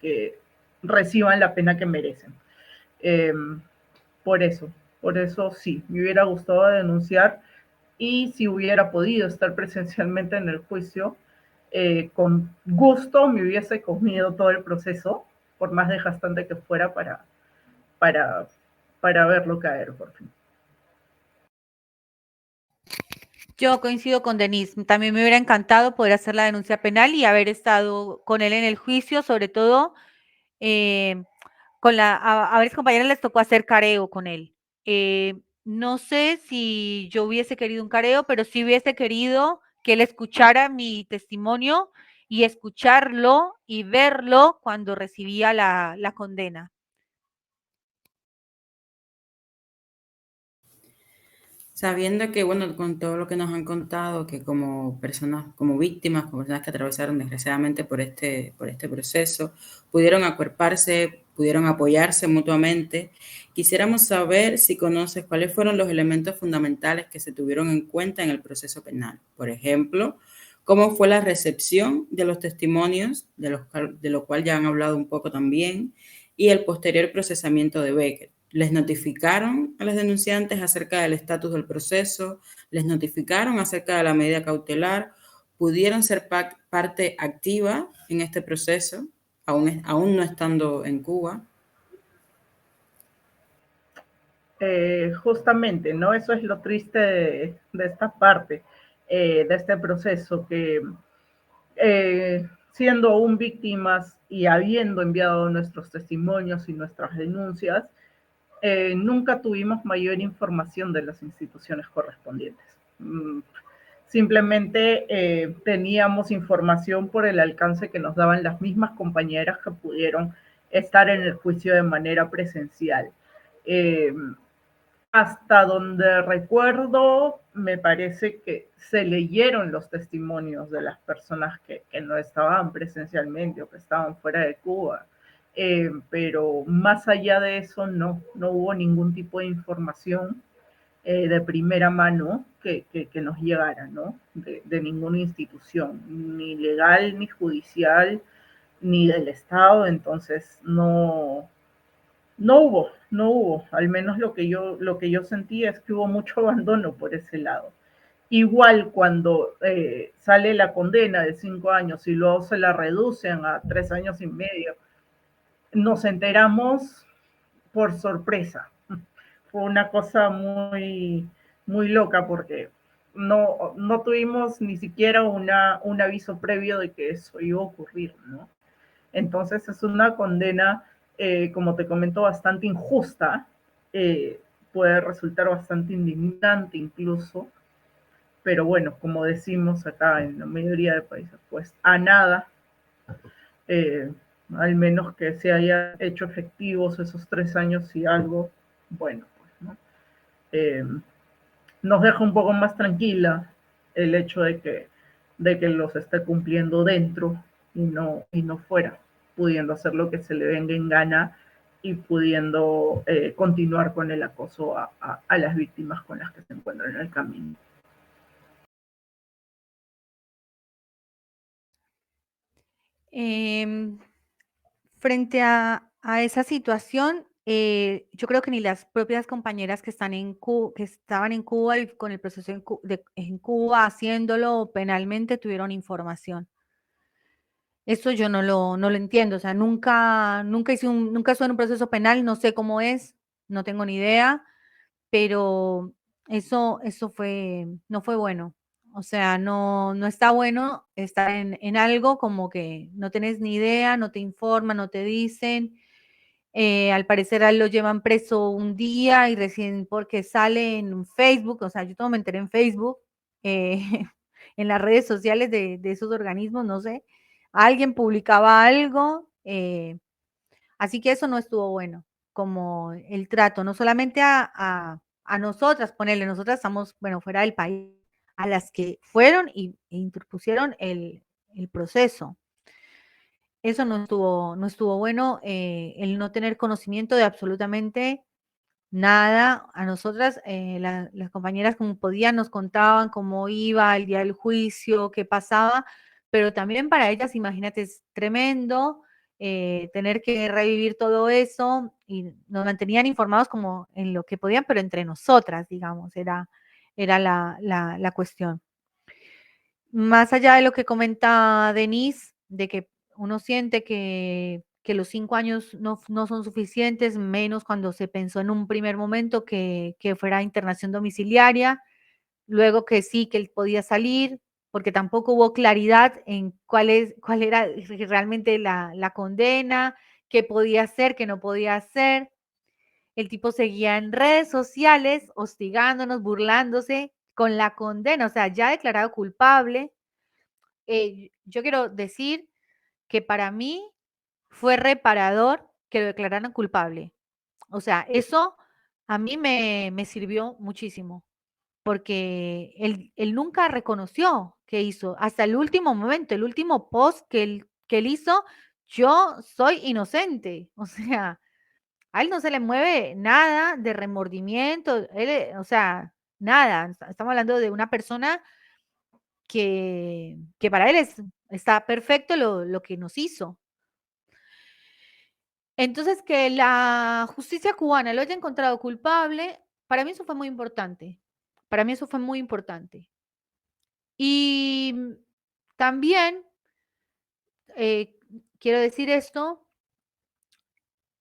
que reciban la pena que merecen. Eh, por eso, por eso sí, me hubiera gustado denunciar, y si hubiera podido estar presencialmente en el juicio, con gusto me hubiese comido todo el proceso, por más desgastante que fuera, para, para verlo caer por fin. Yo coincido con Denise. También me hubiera encantado poder hacer la denuncia penal y haber estado con él en el juicio, sobre todo con a varias compañeras les tocó hacer careo con él. No sé si yo hubiese querido un careo, pero sí hubiese querido que él escuchara mi testimonio y escucharlo y verlo cuando recibía la condena. Sabiendo que, bueno, con todo lo que nos han contado, que como personas, como víctimas, como personas que atravesaron desgraciadamente por este proceso, pudieron acuerparse, pudieron apoyarse mutuamente, quisiéramos saber si conoces cuáles fueron los elementos fundamentales que se tuvieron en cuenta en el proceso penal. Por ejemplo, cómo fue la recepción de los testimonios, de lo cual ya han hablado un poco también, y el posterior procesamiento de Becker. ¿Les notificaron a los denunciantes acerca del estatus del proceso? ¿Les notificaron acerca de la medida cautelar? ¿Pudieron ser parte activa en este proceso, aún no estando en Cuba? Justamente, ¿no? Eso es lo triste de esta parte, de este proceso, que siendo aún víctimas y habiendo enviado nuestros testimonios y nuestras denuncias, nunca tuvimos mayor información de las instituciones correspondientes. Simplemente teníamos información por el alcance que nos daban las mismas compañeras que pudieron estar en el juicio de manera presencial. Hasta donde recuerdo, me parece que se leyeron los testimonios de las personas que no estaban presencialmente o que estaban fuera de Cuba. Pero más allá de eso, no hubo ningún tipo de información de primera mano que nos llegara, ¿no? De ninguna institución, ni legal, ni judicial, ni del Estado. Entonces, no hubo, al menos lo que yo sentí es que hubo mucho abandono por ese lado. Igual cuando sale la condena de 5 años y luego se la reducen a 3 años y medio, nos enteramos por sorpresa. Fue una cosa muy, muy loca, porque no tuvimos ni siquiera un aviso previo de que eso iba a ocurrir, ¿no? Entonces es una condena, como te comento, bastante injusta, puede resultar bastante indignante incluso, pero bueno, como decimos acá en la mayoría de países, pues a nada, eh, al menos que se haya hecho efectivos esos 3 años y algo, bueno, pues, ¿no? Nos deja un poco más tranquila el hecho de que los esté cumpliendo dentro y no fuera, pudiendo hacer lo que se le venga en gana y pudiendo continuar con el acoso a las víctimas con las que se encuentran en el camino. Frente a esa situación, yo creo que ni las propias compañeras que están que estaban en Cuba y con el proceso en Cuba haciéndolo penalmente tuvieron información. Eso yo no lo entiendo, o sea, nunca estuve en un proceso penal, no sé cómo es, no tengo ni idea, pero eso no fue bueno. O sea, no está bueno estar en algo como que no tenés ni idea, no te informan, no te dicen. Al parecer a él lo llevan preso un día y recién porque sale en Facebook, o sea, yo todo me enteré en Facebook, eh, en las redes sociales de esos organismos, no sé, alguien publicaba algo, así que eso no estuvo bueno, como el trato, no solamente a nosotras, ponerle, nosotras estamos, bueno, fuera del país, a las que fueron e interpusieron el proceso. Eso no estuvo bueno, el no tener conocimiento de absolutamente nada. A nosotras, las compañeras como podían nos contaban cómo iba el día del juicio, qué pasaba, pero también para ellas, imagínate, es tremendo tener que revivir todo eso y nos mantenían informados como en lo que podían, pero entre nosotras, digamos, era la cuestión. Más allá de lo que comenta Denise, de que uno siente que los 5 años no son suficientes, menos cuando se pensó en un primer momento que fuera internación domiciliaria, luego que sí, que él podía salir, porque tampoco hubo claridad en cuál era realmente la condena, qué podía hacer, qué no podía hacer. El tipo seguía en redes sociales hostigándonos, burlándose con la condena, o sea, ya declarado culpable. Yo quiero decir que para mí fue reparador que lo declararan culpable. O sea, eso a mí me sirvió muchísimo, porque él nunca reconoció que hizo, hasta el último momento, el último post que él hizo, yo soy inocente. O sea, a él no se le mueve nada de remordimiento, o sea, nada. Estamos hablando de una persona que para él está perfecto lo que nos hizo. Entonces, que la justicia cubana lo haya encontrado culpable, para mí eso fue muy importante. Para mí eso fue muy importante. Y también quiero decir esto,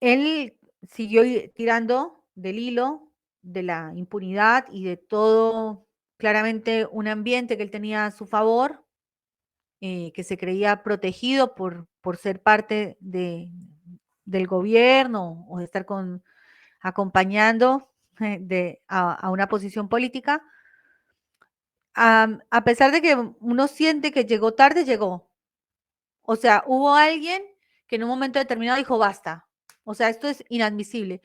él siguió tirando del hilo de la impunidad y de todo, claramente un ambiente que él tenía a su favor, que se creía protegido por ser parte del gobierno o de estar acompañando a una posición política. A pesar de que uno siente que llegó tarde, llegó. O sea, hubo alguien que en un momento determinado dijo, basta. O sea, esto es inadmisible.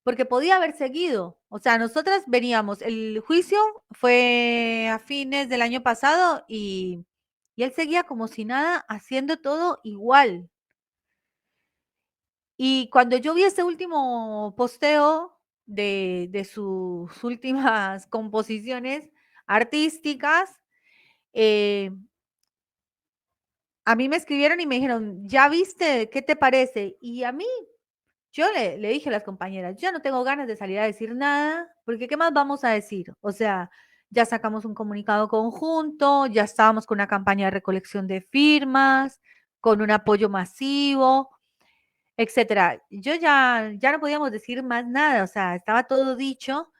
Porque podía haber seguido. O sea, nosotras veníamos, el juicio fue a fines del año pasado y él seguía como si nada, haciendo todo igual. Y cuando yo vi ese último posteo de sus últimas composiciones artísticas, eh, a mí me escribieron y me dijeron, ¿ya viste? ¿Qué te parece? Y a mí, yo le dije a las compañeras, yo no tengo ganas de salir a decir nada, porque ¿qué más vamos a decir? O sea, ya sacamos un comunicado conjunto, ya estábamos con una campaña de recolección de firmas, con un apoyo masivo, etcétera. Yo ya no podíamos decir más nada, o sea, estaba todo dicho.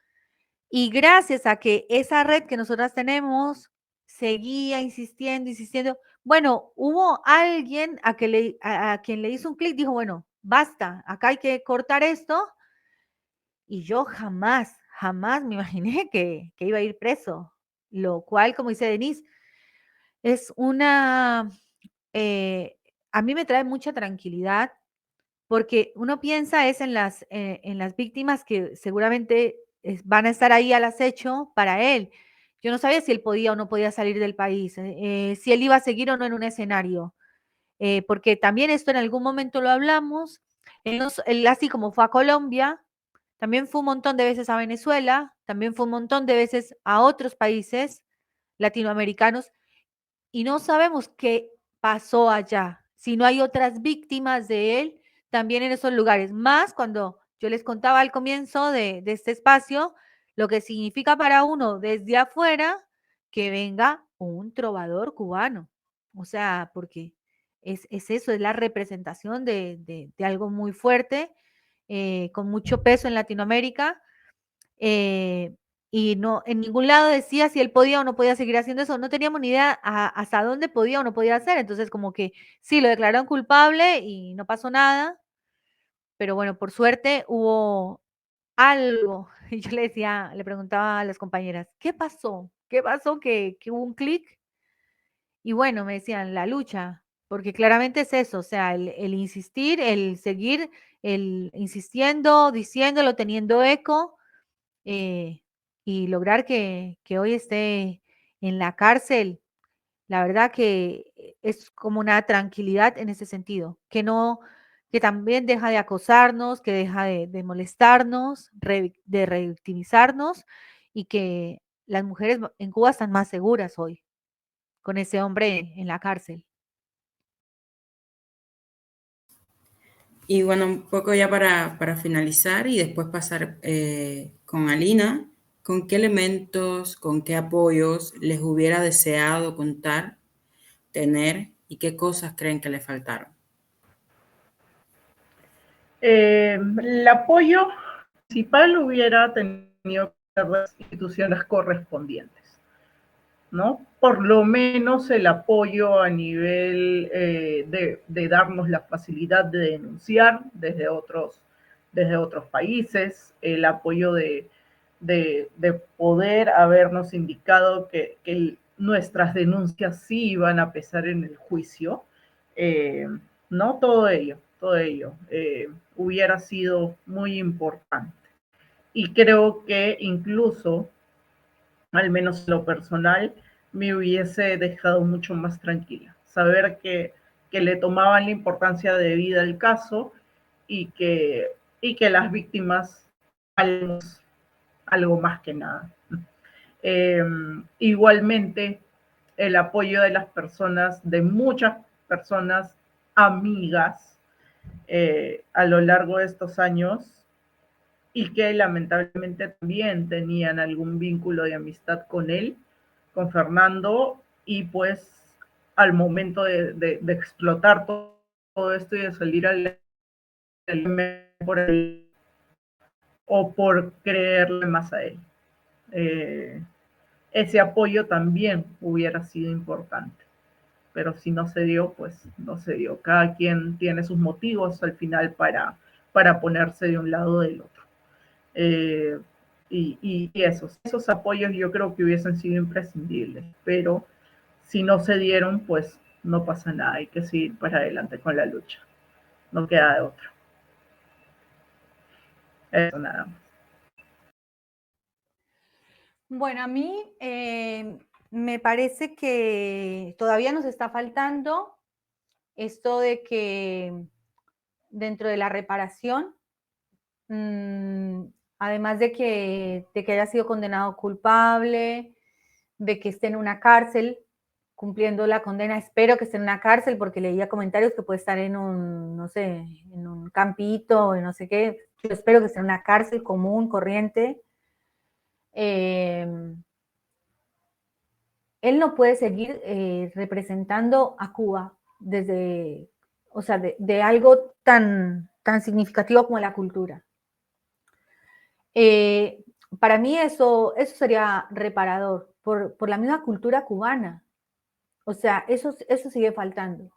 Y gracias a que esa red que nosotras tenemos seguía insistiendo, insistiendo, Bueno, hubo alguien a quien le hizo un clic, dijo, bueno, basta, acá hay que cortar esto. Y yo jamás me imaginé que iba a ir preso, lo cual, como dice Denise, es a mí me trae mucha tranquilidad porque uno piensa es en las víctimas que seguramente van a estar ahí al acecho para él. Yo no sabía si él podía o no podía salir del país, si él iba a seguir o no en un escenario, porque también esto en algún momento lo hablamos, él así como fue a Colombia, también fue un montón de veces a Venezuela, también fue un montón de veces a otros países latinoamericanos y no sabemos qué pasó allá, si no hay otras víctimas de él también en esos lugares, más cuando yo les contaba al comienzo de este espacio lo que significa para uno desde afuera que venga un trovador cubano, o sea, porque es eso, es la representación de algo muy fuerte, con mucho peso en Latinoamérica, eh, y no, en ningún lado decía si él podía o no podía seguir haciendo eso. No teníamos ni idea hasta dónde podía o no podía hacer. Entonces, como que sí, lo declararon culpable y no pasó nada. Pero bueno, por suerte hubo algo. Y yo le decía, le preguntaba a las compañeras, ¿qué pasó? ¿Qué pasó? Que hubo un clic. Y bueno, me decían, la lucha. Porque claramente es eso, o sea, el insistir, el seguir, el insistiendo, diciéndolo, teniendo eco, eh, y lograr que hoy esté en la cárcel, la verdad que es como una tranquilidad en ese sentido, que no, que también deja de acosarnos, que deja de molestarnos, de revictimizarnos y que las mujeres en Cuba están más seguras hoy con ese hombre en la cárcel. Y bueno, un poco ya para finalizar y después pasar con Alina, ¿con qué elementos, con qué apoyos les hubiera deseado contar, tener y qué cosas creen que le faltaron? El apoyo principal hubiera tenido que ser las instituciones correspondientes, ¿no? Por lo menos el apoyo a nivel de darnos la facilidad de denunciar desde otros países, el apoyo de poder habernos indicado que nuestras denuncias sí iban a pesar en el juicio, ¿no? Todo ello hubiera sido muy importante. Y creo que incluso, al menos lo personal, me hubiese dejado mucho más tranquila. Saber que le tomaban la importancia debida al caso y que las víctimas valemos algo más que nada. Igualmente, el apoyo de las personas, de muchas personas amigas, a lo largo de estos años y que lamentablemente también tenían algún vínculo de amistad con él, con Fernando, y pues al momento de explotar todo esto y de salir al por él o por creerle más a él. Ese apoyo también hubiera sido importante, pero si no se dio, pues no se dio. Cada quien tiene sus motivos al final para ponerse de un lado o del otro. Eh, y esos apoyos yo creo que hubiesen sido imprescindibles, pero si no se dieron, pues no pasa nada, hay que seguir para adelante con la lucha, no queda de otra. Eso nada más. Bueno, a mí me parece que todavía nos está faltando esto de que dentro de la reparación, además de que haya sido condenado culpable, de que esté en una cárcel cumpliendo la condena, espero que esté en una cárcel porque leía comentarios que puede estar en un, no sé, en un campito, en no sé qué, yo espero que esté en una cárcel común, corriente. Él no puede seguir representando a Cuba desde, o sea, de algo tan significativo como la cultura. Para mí eso sería reparador por la misma cultura cubana. O sea, eso sigue faltando.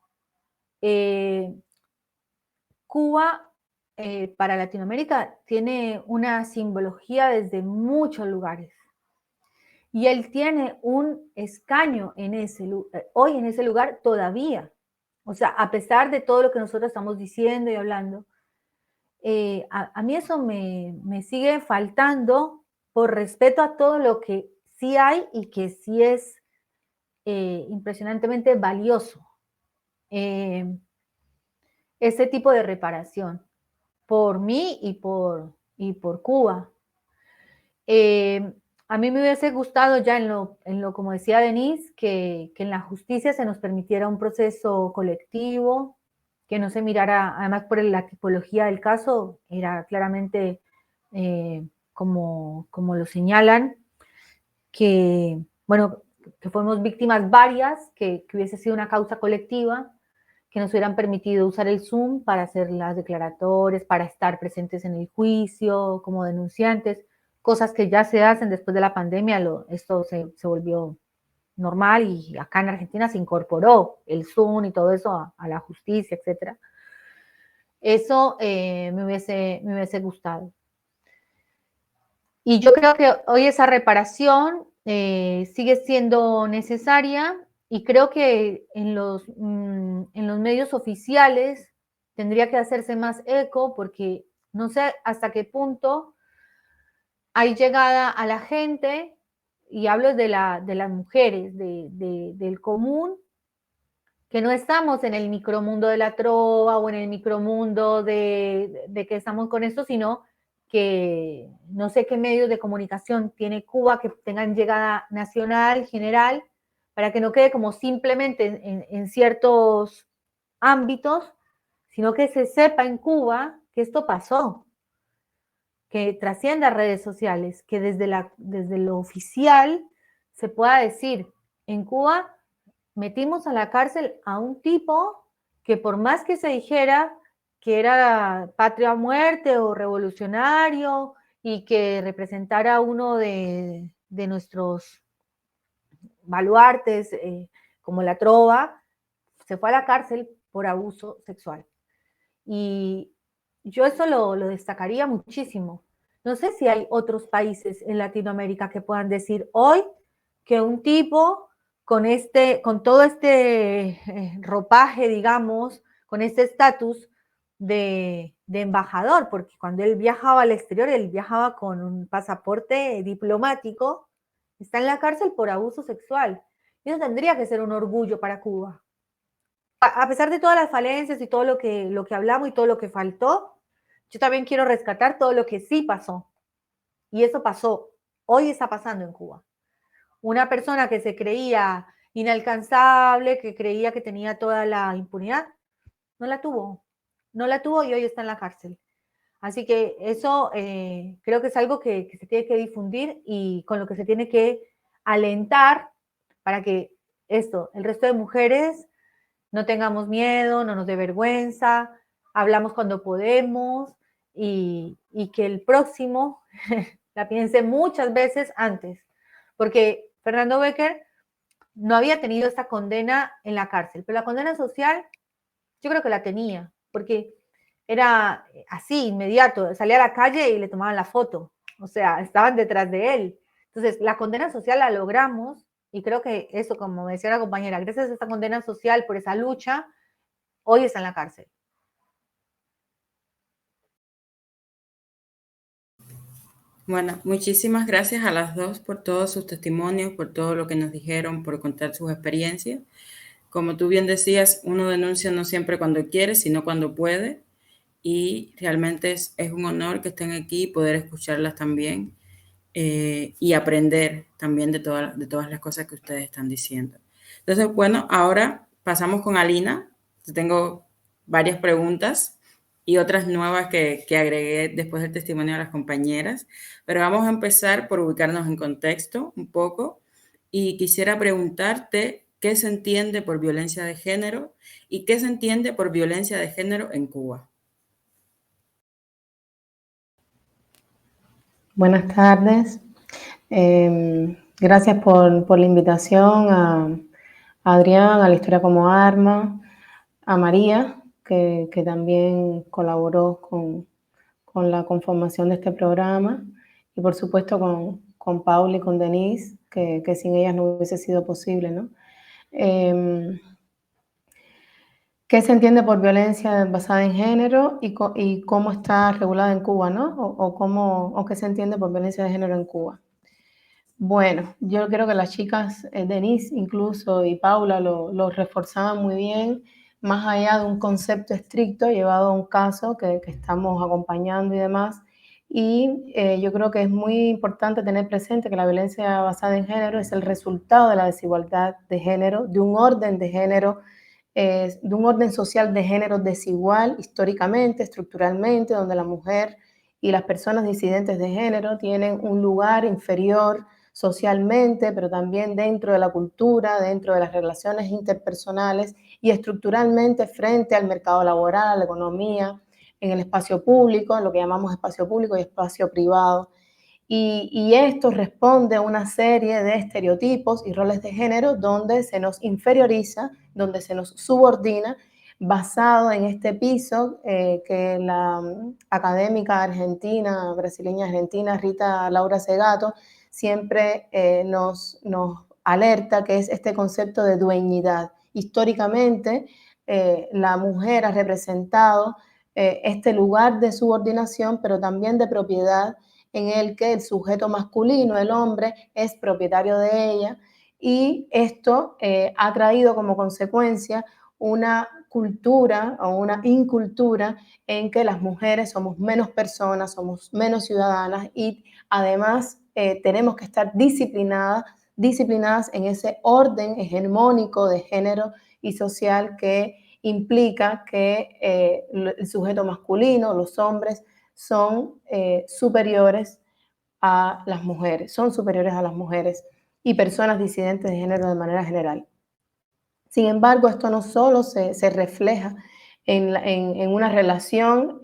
Cuba, para Latinoamérica, tiene una simbología desde muchos lugares. Y él tiene un escaño hoy en ese lugar todavía. O sea, a pesar de todo lo que nosotros estamos diciendo y hablando, a mí eso me sigue faltando por respeto a todo lo que sí hay y que sí es impresionantemente valioso. Ese tipo de reparación por mí y por Cuba. A mí me hubiese gustado ya en lo como decía Denise, que en la justicia se nos permitiera un proceso colectivo, que no se mirara, además por la tipología del caso, era claramente como lo señalan, que, bueno, que fuimos víctimas varias, que hubiese sido una causa colectiva, que nos hubieran permitido usar el Zoom para hacer las declaratorias, para estar presentes en el juicio como denunciantes, cosas que ya se hacen después de la pandemia, esto se volvió normal y acá en Argentina se incorporó el Zoom y todo eso a la justicia, etc. Eso me hubiese gustado. Y yo creo que hoy esa reparación sigue siendo necesaria y creo que en los medios oficiales tendría que hacerse más eco porque no sé hasta qué punto hay llegada a la gente, y hablo de las mujeres, del común, que no estamos en el micromundo de la trova o en el micromundo de que estamos con esto, sino que no sé qué medios de comunicación tiene Cuba que tengan llegada nacional, general, para que no quede como simplemente en ciertos ámbitos, sino que se sepa en Cuba que esto pasó, que trascienda redes sociales, que desde lo oficial se pueda decir, en Cuba metimos a la cárcel a un tipo que por más que se dijera que era patria o muerte o revolucionario y que representara uno de nuestros baluartes como la trova, se fue a la cárcel por abuso sexual. Y yo eso lo destacaría muchísimo. No sé si hay otros países en Latinoamérica que puedan decir hoy que un tipo con todo este ropaje, digamos, con este estatus de embajador, porque cuando él viajaba al exterior, él viajaba con un pasaporte diplomático, está en la cárcel por abuso sexual. Y eso tendría que ser un orgullo para Cuba. A pesar de todas las falencias y todo lo que hablamos y todo lo que faltó, yo también quiero rescatar todo lo que sí pasó. Y eso pasó. Hoy está pasando en Cuba. Una persona que se creía inalcanzable, que creía que tenía toda la impunidad, no la tuvo. No la tuvo y hoy está en la cárcel. Así que eso creo que es algo que se tiene que difundir y con lo que se tiene que alentar para que el resto de mujeres, no tengamos miedo, no nos dé vergüenza, hablamos cuando podemos y que el próximo la piense muchas veces antes. Porque Fernando Becker no había tenido esta condena en la cárcel, pero la condena social yo creo que la tenía, porque era así, inmediato, salía a la calle y le tomaban la foto, o sea, estaban detrás de él. Entonces, la condena social la logramos y creo que eso, como decía la compañera, gracias a esta condena social por esa lucha, hoy está en la cárcel. Bueno, muchísimas gracias a las dos por todos sus testimonios, por todo lo que nos dijeron, por contar sus experiencias. Como tú bien decías, uno denuncia no siempre cuando quiere, sino cuando puede. Y realmente es un honor que estén aquí y poder escucharlas también y aprender también de todas las cosas que ustedes están diciendo. Entonces, bueno, ahora pasamos con Alina. Tengo varias preguntas y otras nuevas que agregué después del testimonio de las compañeras, pero vamos a empezar por ubicarnos en contexto un poco y quisiera preguntarte qué se entiende por violencia de género y qué se entiende por violencia de género en Cuba. Buenas tardes. Gracias por la invitación a Adrián, a La Historia como Arma, a María, que también colaboró con la conformación de este programa, y por supuesto con Paula y con Denise, que sin ellas no hubiese sido posible, ¿no? ¿Qué se entiende por violencia basada en género y cómo está regulada en Cuba, ¿no? O qué se entiende por violencia de género en Cuba. Bueno, yo creo que las chicas, Denise incluso y Paula, lo reforzaban muy bien, más allá de un concepto estricto llevado a un caso que estamos acompañando y demás. Y yo creo que es muy importante tener presente que la violencia basada en género es el resultado de la desigualdad de género, de un orden de género, de un orden social de género desigual históricamente, estructuralmente, donde la mujer y las personas disidentes de género tienen un lugar inferior socialmente, pero también dentro de la cultura, dentro de las relaciones interpersonales y estructuralmente frente al mercado laboral, a la economía, en el espacio público, en lo que llamamos espacio público y espacio privado. Y esto responde a una serie de estereotipos y roles de género donde se nos inferioriza, donde se nos subordina, basado en este piso que la académica argentina, brasileña argentina, Rita Laura Segato, siempre nos alerta, que es este concepto de dueñidad. Históricamente, la mujer ha representado este lugar de subordinación, pero también de propiedad, en el que el sujeto masculino, el hombre, es propietario de ella, y esto ha traído como consecuencia una cultura o una incultura en que las mujeres somos menos personas, somos menos ciudadanas, y además tenemos que estar disciplinadas en ese orden hegemónico de género y social que implica que el sujeto masculino, los hombres, son superiores a las mujeres, y personas disidentes de género de manera general. Sin embargo, esto no solo se refleja en una relación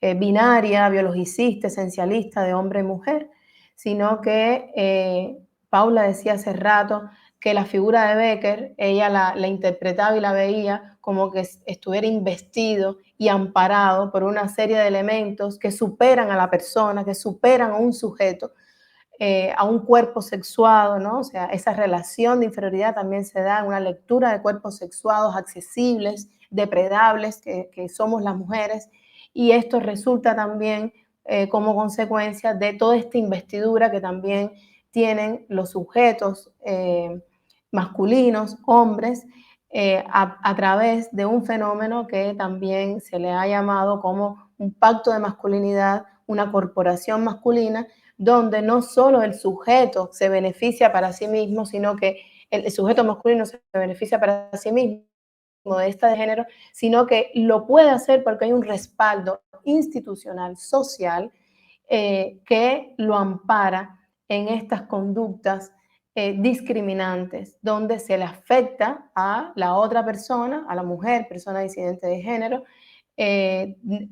binaria, biologicista, esencialista de hombre y mujer, sino que Paula decía hace rato que la figura de Becker, ella la interpretaba y la veía como que estuviera investido y amparado por una serie de elementos que superan a la persona, que superan a un sujeto, a un cuerpo sexuado, ¿no? O sea, esa relación de inferioridad también se da en una lectura de cuerpos sexuados accesibles, depredables, que somos las mujeres, y esto resulta también como consecuencia de toda esta investidura que también tienen los sujetos masculinos, hombres, a través de un fenómeno que también se le ha llamado como un pacto de masculinidad, una corporación masculina, donde no solo el sujeto se beneficia para sí mismo, sino que el sujeto masculino se beneficia para sí mismo de esta de género, sino que lo puede hacer porque hay un respaldo institucional, social, que lo ampara en estas conductas discriminantes, donde se le afecta a la otra persona, a la mujer, persona disidente de género,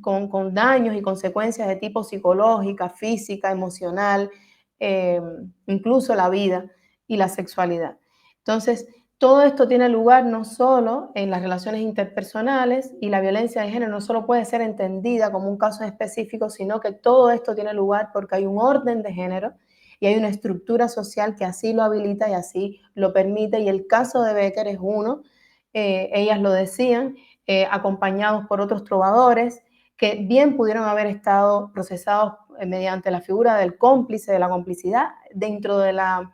con daños y consecuencias de tipo psicológica, física, emocional, incluso la vida y la sexualidad. Entonces, todo esto tiene lugar no solo en las relaciones interpersonales, y la violencia de género no solo puede ser entendida como un caso específico, sino que todo esto tiene lugar porque hay un orden de género y hay una estructura social que así lo habilita y así lo permite, y el caso de Becker es uno, ellas lo decían, acompañados por otros trovadores que bien pudieron haber estado procesados mediante la figura del cómplice, de la complicidad. Dentro de la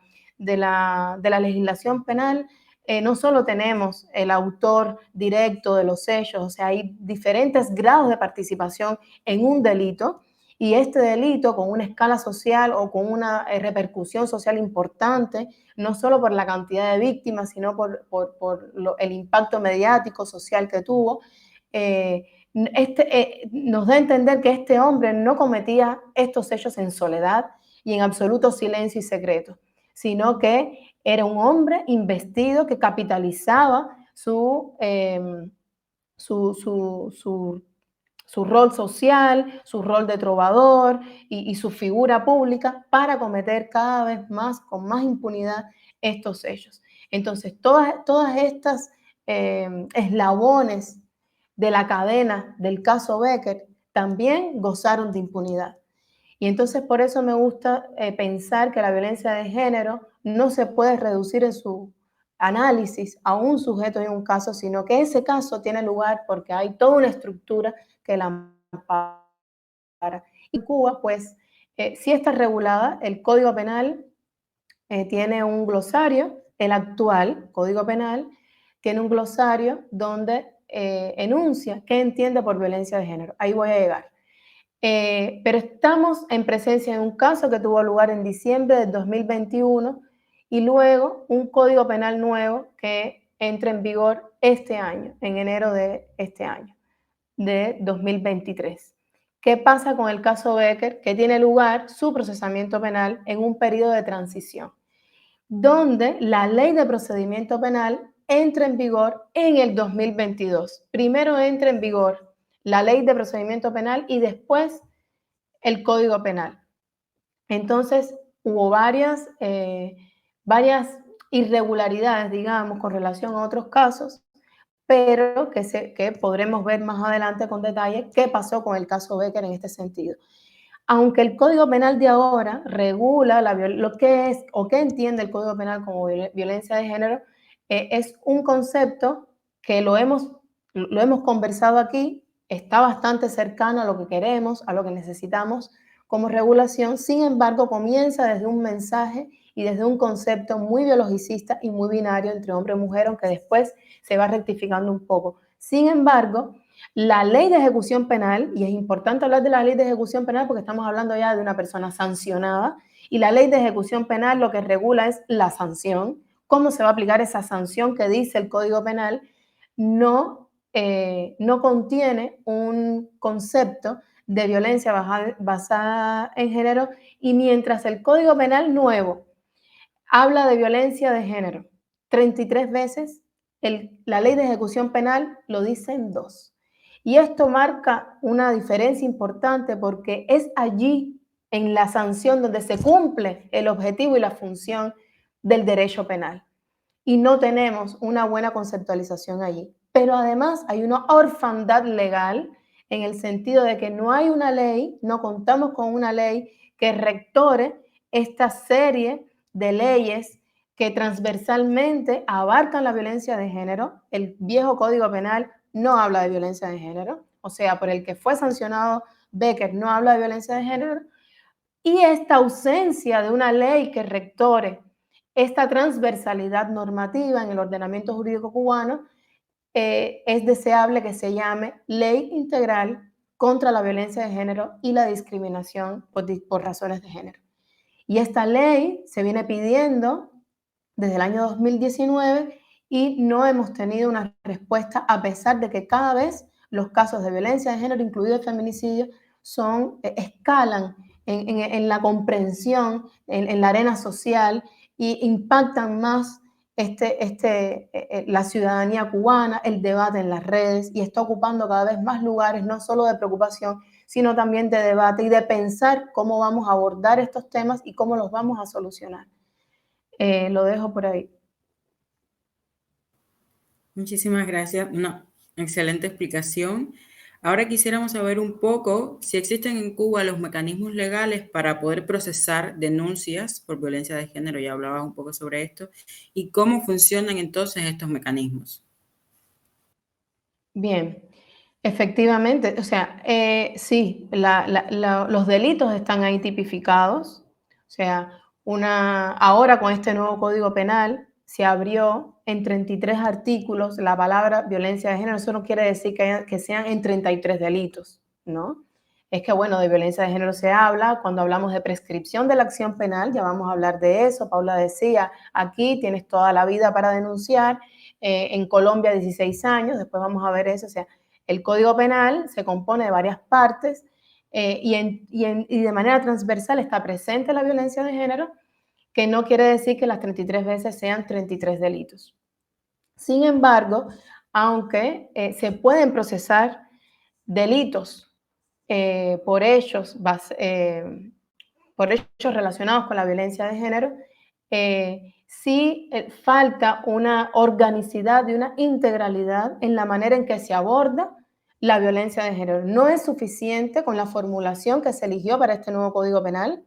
legislación penal, no solo tenemos el autor directo de los hechos, o sea, hay diferentes grados de participación en un delito, y este delito con una escala social o con una repercusión social importante, no solo por la cantidad de víctimas, sino por el impacto mediático, social que tuvo, nos da a entender que este hombre no cometía estos hechos en soledad y en absoluto silencio y secreto, sino que era un hombre investido que capitalizaba su rol social, su rol de trovador y su figura pública para cometer cada vez más, con más impunidad, estos hechos. Entonces, todas estas eslabones de la cadena del caso Becker también gozaron de impunidad. Y entonces por eso me gusta pensar que la violencia de género no se puede reducir en su análisis a un sujeto y un caso, sino que ese caso tiene lugar porque hay toda una estructura que la ampara. Y Cuba, pues, sí está regulada. El Código Penal tiene un glosario, el actual Código Penal tiene un glosario donde enuncia qué entiende por violencia de género. Ahí voy a llegar. Pero estamos en presencia de un caso que tuvo lugar en diciembre del 2021 y luego un Código Penal nuevo que entra en vigor este año, en enero de este año, de 2023. ¿Qué pasa con el caso Becker? Que tiene lugar su procesamiento penal en un periodo de transición, donde la ley de procedimiento penal entra en vigor en el 2022. Primero entra en vigor la ley de procedimiento penal y después el Código Penal. Entonces, hubo varias irregularidades, digamos, con relación a otros casos, pero que podremos ver más adelante con detalle qué pasó con el caso Becker en este sentido. Aunque el Código Penal de ahora regula lo que es o qué entiende el Código Penal como violencia de género, es un concepto que lo hemos conversado aquí, está bastante cercano a lo que queremos, a lo que necesitamos como regulación. Sin embargo, comienza desde un mensaje y desde un concepto muy biologicista y muy binario entre hombre y mujer, aunque después se va rectificando un poco. Sin embargo, la ley de ejecución penal, y es importante hablar de la ley de ejecución penal porque estamos hablando ya de una persona sancionada, y la ley de ejecución penal lo que regula es la sanción, cómo se va a aplicar esa sanción que dice el Código Penal, no contiene un concepto de violencia basada en género, y mientras el Código Penal nuevo habla de violencia de género 33 veces, la ley de ejecución penal lo dice en 2. Y esto marca una diferencia importante porque es allí, en la sanción, donde se cumple el objetivo y la función del derecho penal. Y no tenemos una buena conceptualización allí. Pero además hay una orfandad legal en el sentido de que no hay una ley, no contamos con una ley que rectore esta serie de leyes que transversalmente abarcan la violencia de género. El viejo Código Penal no habla de violencia de género, o sea, por el que fue sancionado Becker no habla de violencia de género, y esta ausencia de una ley que rectore esta transversalidad normativa en el ordenamiento jurídico cubano, es deseable que se llame Ley Integral contra la Violencia de Género y la Discriminación por razones de género. Y esta ley se viene pidiendo desde el año 2019 y no hemos tenido una respuesta, a pesar de que cada vez los casos de violencia de género, incluido el feminicidio, escalan en la comprensión, en la arena social, y impactan más la ciudadanía cubana, el debate en las redes, y está ocupando cada vez más lugares, no solo de preocupación, sino también de debate y de pensar cómo vamos a abordar estos temas y cómo los vamos a solucionar. Lo dejo por ahí. Muchísimas gracias. Una excelente explicación. Ahora quisiéramos saber un poco si existen en Cuba los mecanismos legales para poder procesar denuncias por violencia de género. Ya hablabas un poco sobre esto. ¿Y cómo funcionan entonces estos mecanismos? Bien, efectivamente, o sea, sí, los delitos están ahí tipificados. O sea, ahora con este nuevo Código Penal se abrió en 33 artículos la palabra violencia de género. Eso no quiere decir que sean en 33 delitos, ¿no? Es que, bueno, de violencia de género se habla cuando hablamos de prescripción de la acción penal, ya vamos a hablar de eso. Paula decía, aquí tienes toda la vida para denunciar, en Colombia 16 años, después vamos a ver eso. O sea, el Código Penal se compone de varias partes, y de manera transversal está presente la violencia de género, que no quiere decir que las 33 veces sean 33 delitos. Sin embargo, aunque se pueden procesar delitos por hechos relacionados con la violencia de género, sí falta una organicidad y una integralidad en la manera en que se aborda la violencia de género. No es suficiente con la formulación que se eligió para este nuevo Código Penal,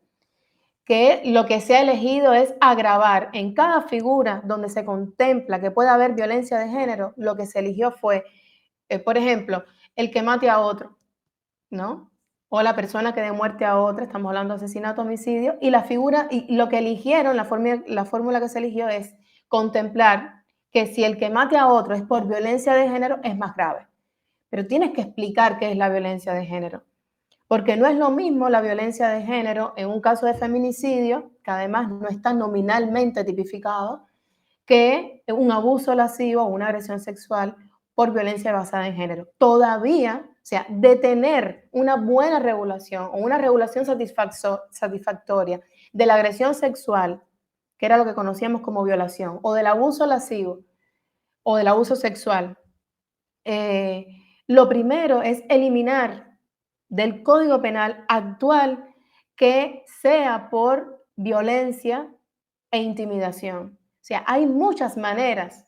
que lo que se ha elegido es agravar en cada figura donde se contempla que pueda haber violencia de género. Lo que se eligió fue, por ejemplo, el que mate a otro, ¿no? O la persona que dé muerte a otra, estamos hablando de asesinato, homicidio, y la figura, y lo que eligieron, la fórmula que se eligió es contemplar que si el que mate a otro es por violencia de género, es más grave. Pero tienes que explicar qué es la violencia de género, porque no es lo mismo la violencia de género en un caso de feminicidio, que además no está nominalmente tipificado, que un abuso lascivo o una agresión sexual por violencia basada en género. Todavía, o sea, de tener una buena regulación o una regulación satisfactoria de la agresión sexual, que era lo que conocíamos como violación, o del abuso lascivo o del abuso sexual, lo primero es eliminar del Código Penal actual que sea por violencia e intimidación. O sea, hay muchas maneras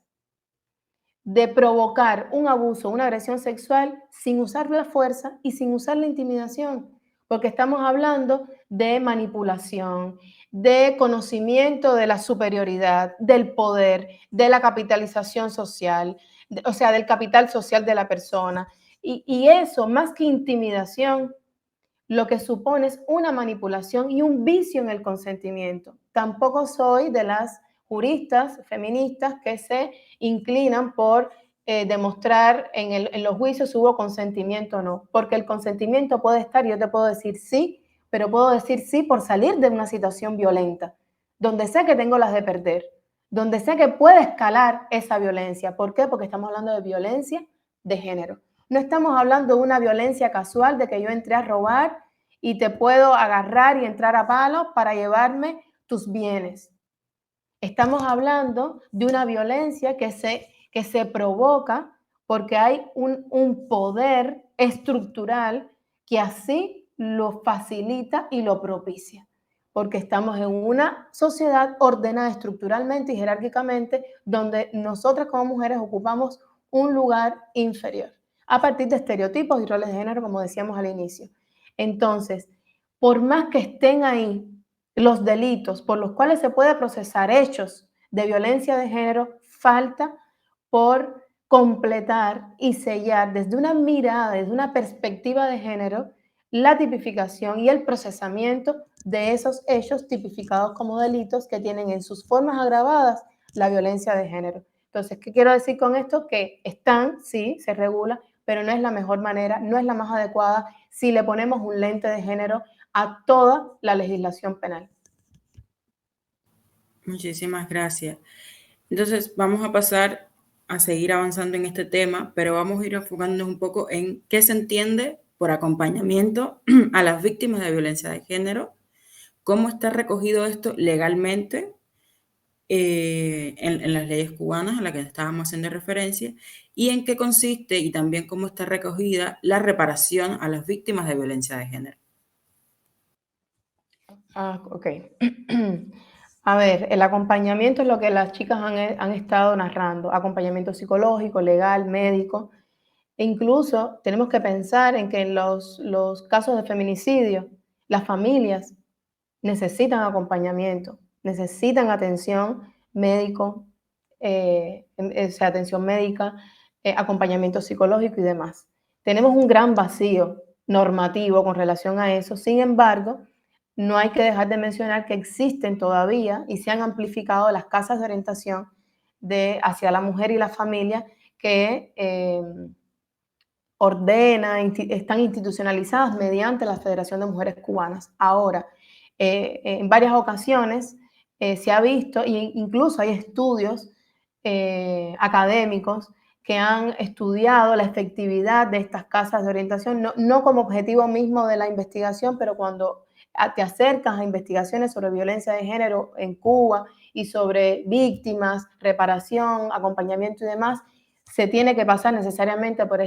de provocar un abuso, una agresión sexual sin usar la fuerza y sin usar la intimidación, porque estamos hablando de manipulación, de conocimiento de la superioridad, del poder, de la capitalización social, o sea, del capital social de la persona. Y eso, más que intimidación, lo que supone es una manipulación y un vicio en el consentimiento. Tampoco soy de las juristas feministas que se inclinan por demostrar en los juicios si hubo consentimiento o no, porque el consentimiento puede estar, yo te puedo decir sí, pero puedo decir sí por salir de una situación violenta, donde sé que tengo las de perder, donde sé que puede escalar esa violencia. ¿Por qué? Porque estamos hablando de violencia de género. No estamos hablando de una violencia casual de que yo entré a robar y te puedo agarrar y entrar a palos para llevarme tus bienes. Estamos hablando de una violencia que se provoca porque hay un poder estructural que así lo facilita y lo propicia. Porque estamos en una sociedad ordenada estructuralmente y jerárquicamente donde nosotras como mujeres ocupamos un lugar inferior a partir de estereotipos y roles de género, como decíamos al inicio. Entonces, por más que estén ahí los delitos por los cuales se puede procesar hechos de violencia de género, falta por completar y sellar desde una mirada, desde una perspectiva de género, la tipificación y el procesamiento de esos hechos tipificados como delitos que tienen en sus formas agravadas la violencia de género. Entonces, ¿qué quiero decir con esto? Que están, sí, se regula, pero no es la mejor manera, no es la más adecuada si le ponemos un lente de género a toda la legislación penal. Muchísimas gracias. Entonces, vamos a pasar a seguir avanzando en este tema, pero vamos a ir enfocándonos un poco en qué se entiende por acompañamiento a las víctimas de violencia de género, cómo está recogido esto legalmente en las leyes cubanas a las que estábamos haciendo referencia, y en qué consiste y también cómo está recogida la reparación a las víctimas de violencia de género. Ok. A ver, el acompañamiento es lo que las chicas han estado narrando, acompañamiento psicológico, legal, médico. E incluso tenemos que pensar en que en los casos de feminicidio, las familias necesitan acompañamiento, necesitan atención médico, atención médica, acompañamiento psicológico y demás. Tenemos un gran vacío normativo con relación a eso. Sin embargo, no hay que dejar de mencionar que existen todavía y se han amplificado las casas de orientación hacia la mujer y la familia que están institucionalizadas mediante la Federación de Mujeres Cubanas. Ahora, en varias ocasiones se ha visto, e incluso hay estudios académicos que han estudiado la efectividad de estas casas de orientación, no como objetivo mismo de la investigación, pero cuando te acercas a investigaciones sobre violencia de género en Cuba y sobre víctimas, reparación, acompañamiento y demás, se tiene que pasar necesariamente por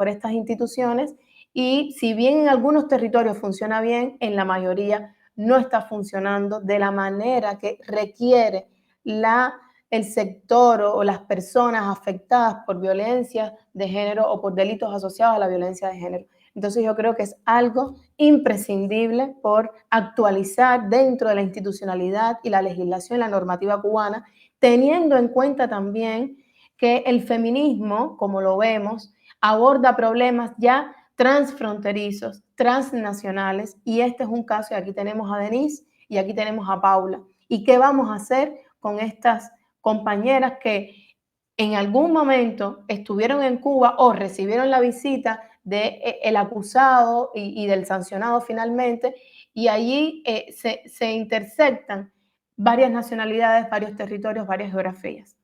estas instituciones, y si bien en algunos territorios funciona bien, en la mayoría no está funcionando de la manera que requiere el sector o las personas afectadas por violencia de género o por delitos asociados a la violencia de género. Entonces yo creo que es algo imprescindible por actualizar dentro de la institucionalidad y la legislación, la normativa cubana, teniendo en cuenta también que el feminismo, como lo vemos, aborda problemas ya transfronterizos, transnacionales, y este es un caso, y aquí tenemos a Denise y aquí tenemos a Paula. ¿Y qué vamos a hacer con estas compañeras que en algún momento estuvieron en Cuba o recibieron la visita del acusado y del sancionado finalmente, y allí se intersectan varias nacionalidades, varios territorios, varias geografías?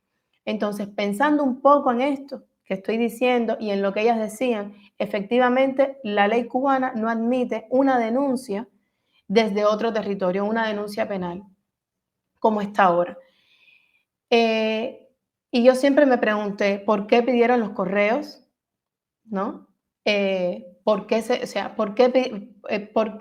Entonces, pensando un poco en esto que estoy diciendo y en lo que ellas decían, efectivamente la ley cubana no admite una denuncia desde otro territorio, una denuncia penal, como está ahora. Y yo siempre me pregunté, ¿por qué pidieron los correos? ¿No? ¿Por qué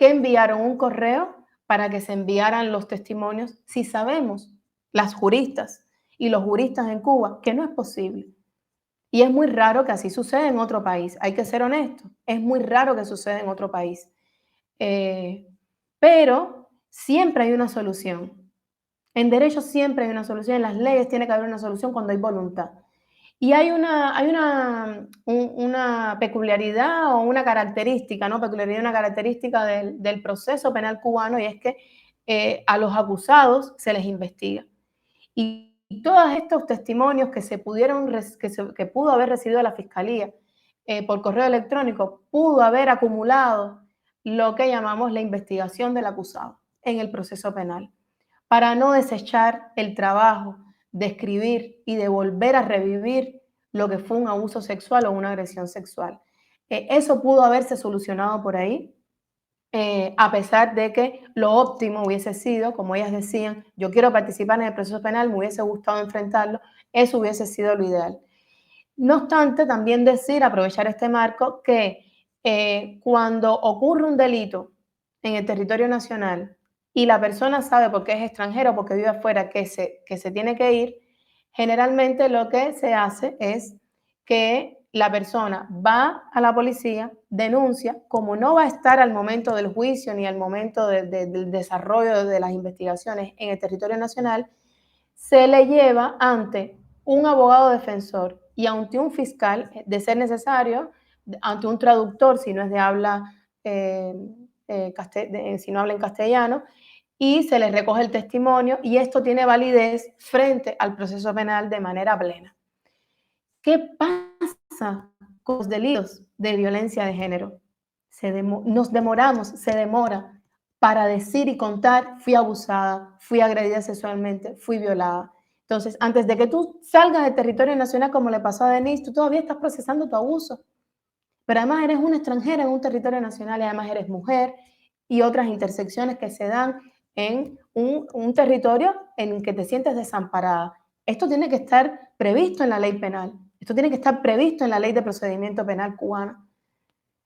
enviaron un correo para que se enviaran los testimonios si sabemos, las juristas y los juristas en Cuba, que no es posible? Y es muy raro que así suceda en otro país. Hay que ser honestos. Es muy raro que suceda en otro país. Pero siempre hay una solución. En derecho siempre hay una solución. En las leyes tiene que haber una solución cuando hay voluntad. Y hay una peculiaridad o una característica, ¿no? Peculiaridad, una característica del proceso penal cubano, y es que a los acusados se les investiga. Y todos estos testimonios que pudo haber recibido la Fiscalía por correo electrónico, pudo haber acumulado lo que llamamos la investigación del acusado en el proceso penal, para no desechar el trabajo de escribir y de volver a revivir lo que fue un abuso sexual o una agresión sexual. Eso pudo haberse solucionado por ahí, a pesar de que lo óptimo hubiese sido, como ellas decían, yo quiero participar en el proceso penal, me hubiese gustado enfrentarlo, eso hubiese sido lo ideal. No obstante, también decir, aprovechar este marco, que cuando ocurre un delito en el territorio nacional y la persona sabe porque es extranjero, porque vive afuera, que se tiene que ir, generalmente lo que se hace es que la persona va a la policía, denuncia, como no va a estar al momento del juicio ni al momento del desarrollo de las investigaciones en el territorio nacional, se le lleva ante un abogado defensor y ante un fiscal, de ser necesario, ante un traductor si no es de habla, si no habla en castellano, y se le recoge el testimonio, y esto tiene validez frente al proceso penal de manera plena. ¿Qué pasa con los delitos de violencia de género? Nos demoramos, se demora para decir y contar, fui abusada, fui agredida sexualmente, fui violada. Entonces, antes de que tú salgas del territorio nacional, como le pasó a Denise, tú todavía estás procesando tu abuso. Pero además eres una extranjera en un territorio nacional y además eres mujer, y otras intersecciones que se dan en un territorio en el que te sientes desamparada. Esto tiene que estar previsto en la ley penal. Esto tiene que estar previsto en la ley de procedimiento penal cubana.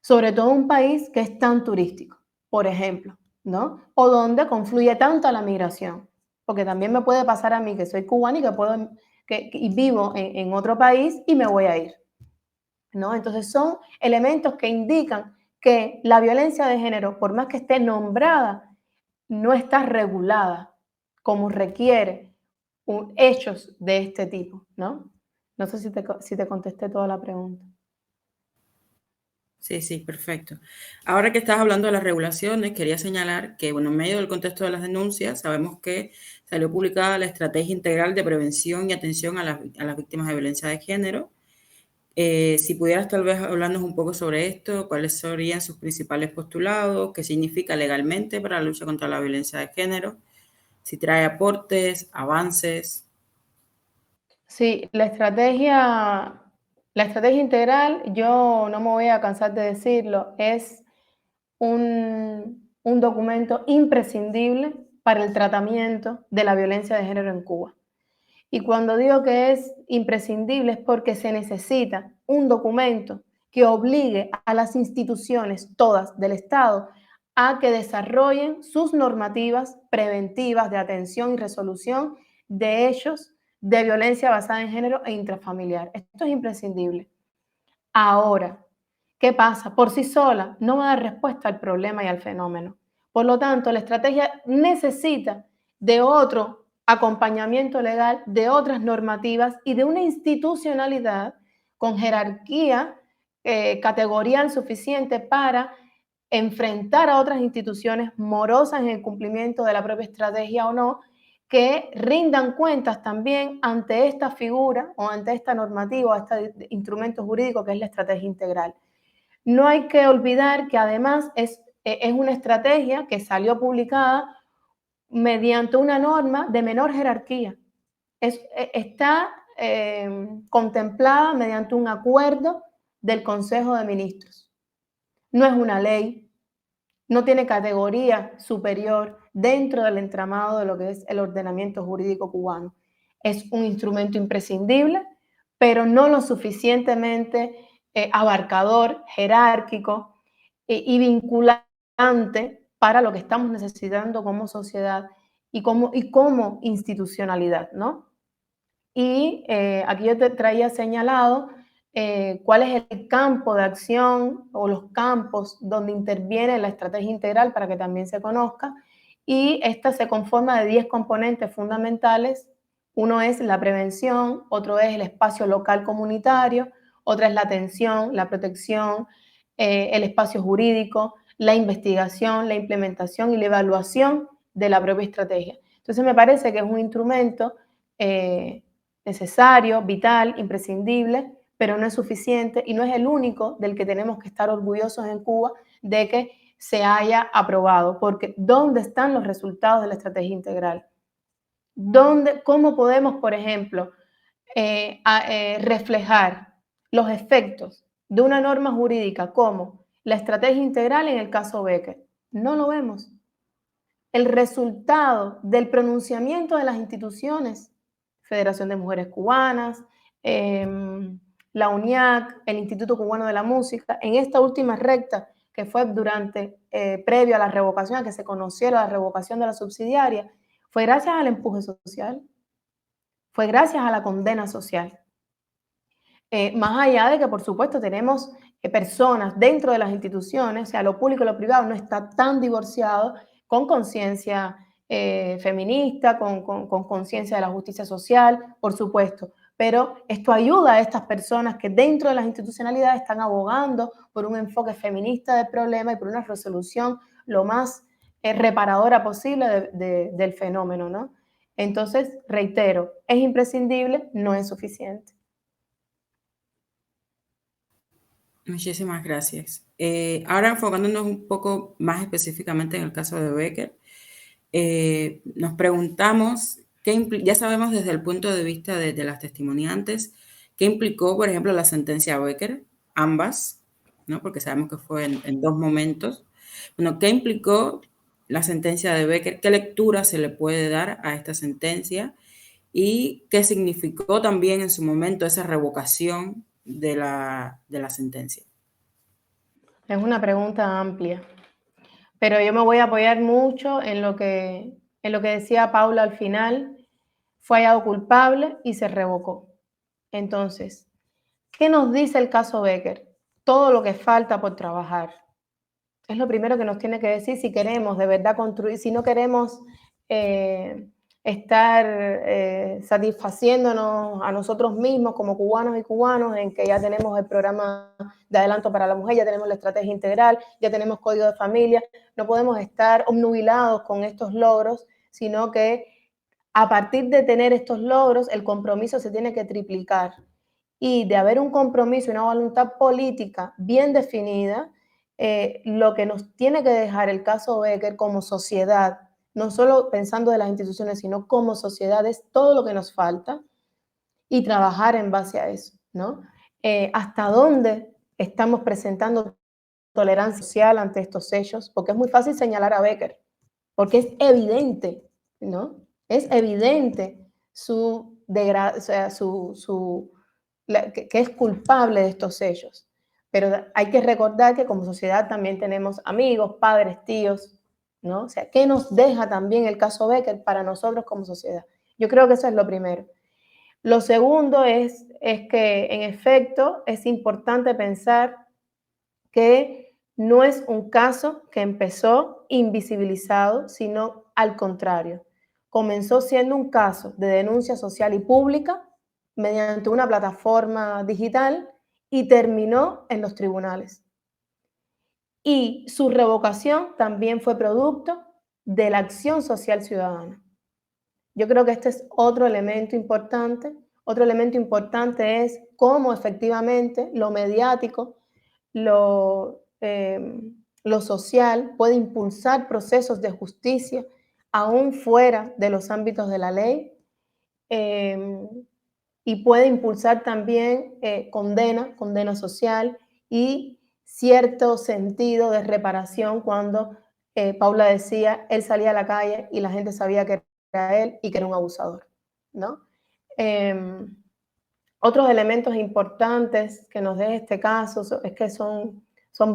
Sobre todo un país que es tan turístico, por ejemplo, ¿no? O donde confluye tanto la migración. Porque también me puede pasar a mí que soy cubana y vivo en otro país y me voy a ir, ¿no? Entonces son elementos que indican que la violencia de género, por más que esté nombrada, no está regulada como requiere hechos de este tipo, ¿no? No sé si te contesté toda la pregunta. Sí, sí, perfecto. Ahora que estás hablando de las regulaciones, quería señalar que, bueno, en medio del contexto de las denuncias, sabemos que salió publicada la Estrategia Integral de Prevención y Atención a las Víctimas de Violencia de Género. Si pudieras tal vez hablarnos un poco sobre esto, cuáles serían sus principales postulados, qué significa legalmente para la lucha contra la violencia de género, si trae aportes, avances. Sí, la estrategia integral, yo no me voy a cansar de decirlo, es un documento imprescindible para el tratamiento de la violencia de género en Cuba. Y cuando digo que es imprescindible es porque se necesita un documento que obligue a las instituciones todas del Estado a que desarrollen sus normativas preventivas de atención y resolución de hechos de violencia basada en género e intrafamiliar. Esto es imprescindible. Ahora, ¿qué pasa? Por sí sola no va a dar respuesta al problema y al fenómeno. Por lo tanto, la estrategia necesita de otro acompañamiento legal, de otras normativas y de una institucionalidad con jerarquía categorial suficiente para enfrentar a otras instituciones morosas en el cumplimiento de la propia estrategia o no, que rindan cuentas también ante esta figura o ante esta normativa o este instrumento jurídico que es la estrategia integral. No hay que olvidar que además es una estrategia que salió publicada mediante una norma de menor jerarquía. Está contemplada mediante un acuerdo del Consejo de Ministros. No es una ley, no tiene categoría superior dentro del entramado de lo que es el ordenamiento jurídico cubano. Es un instrumento imprescindible, pero no lo suficientemente abarcador, jerárquico y vinculante para lo que estamos necesitando como sociedad y como institucionalidad, ¿no? Y aquí yo te traía señalado cuál es el campo de acción o los campos donde interviene la estrategia integral para que también se conozca. Y esta se conforma de 10 componentes fundamentales. Uno es la prevención, otro es el espacio local comunitario, otra es la atención, la protección, el espacio jurídico, la investigación, la implementación y la evaluación de la propia estrategia. Entonces me parece que es un instrumento necesario, vital, imprescindible, pero no es suficiente y no es el único del que tenemos que estar orgullosos en Cuba de que se haya aprobado, porque ¿dónde están los resultados de la estrategia integral? ¿Cómo podemos, por ejemplo, reflejar los efectos de una norma jurídica como la estrategia integral en el caso Becker? No lo vemos. El resultado del pronunciamiento de las instituciones, Federación de Mujeres Cubanas, la UNIAC, el Instituto Cubano de la Música, en esta última recta que fue previo a la revocación, a que se conociera la revocación de la subsidiaria, fue gracias al empuje social, fue gracias a la condena social. Más allá de que, por supuesto, tenemos personas dentro de las instituciones, o sea, lo público y lo privado no está tan divorciado, con conciencia feminista, con conciencia de la justicia social, por supuesto. Pero esto ayuda a estas personas que dentro de las institucionalidades están abogando por un enfoque feminista del problema y por una resolución lo más reparadora posible del fenómeno, ¿no? Entonces, reitero, es imprescindible, no es suficiente. Muchísimas gracias. Ahora enfocándonos un poco más específicamente en el caso de Becker, nos preguntamos, ya sabemos desde el punto de vista de las testimoniantes, qué implicó, por ejemplo, la sentencia Becker, ambas, ¿no? Porque sabemos que fue en dos momentos. Bueno, ¿qué implicó la sentencia de Becker? ¿Qué lectura se le puede dar a esta sentencia? ¿Y qué significó también en su momento esa revocación de la sentencia? Es una pregunta amplia, pero yo me voy a apoyar mucho en lo que decía Paula al final. Fue hallado culpable y se revocó. Entonces, ¿qué nos dice el caso Becker? Todo lo que falta por trabajar. Es lo primero que nos tiene que decir si queremos de verdad construir, si no queremos estar satisfaciéndonos a nosotros mismos como cubanos y cubanos en que ya tenemos el programa de adelanto para la mujer, ya tenemos la estrategia integral, ya tenemos código de familia. No podemos estar obnubilados con estos logros, sino que a partir de tener estos logros, el compromiso se tiene que triplicar. Y de haber un compromiso y una voluntad política bien definida, lo que nos tiene que dejar el caso Becker como sociedad, no solo pensando de las instituciones, sino como sociedad, es todo lo que nos falta y trabajar en base a eso, ¿no? ¿Hasta dónde estamos presentando tolerancia social ante estos hechos? Porque es muy fácil señalar a Becker, porque es evidente, ¿no? Es evidente que es culpable de estos hechos. Pero hay que recordar que como sociedad también tenemos amigos, padres, tíos, ¿no? O sea, ¿qué nos deja también el caso Becker para nosotros como sociedad? Yo creo que eso es lo primero. Lo segundo es que, en efecto, es importante pensar que no es un caso que empezó invisibilizado, sino al contrario. Comenzó siendo un caso de denuncia social y pública mediante una plataforma digital y terminó en los tribunales. Y su revocación también fue producto de la acción social ciudadana. Yo creo que este es otro elemento importante. Otro elemento importante es cómo efectivamente lo mediático, lo social puede impulsar procesos de justicia aún fuera de los ámbitos de la ley, y puede impulsar también condena social y cierto sentido de reparación cuando Paula decía, él salía a la calle y la gente sabía que era él y que era un abusador, ¿no? Otros elementos importantes que nos deja este caso es que son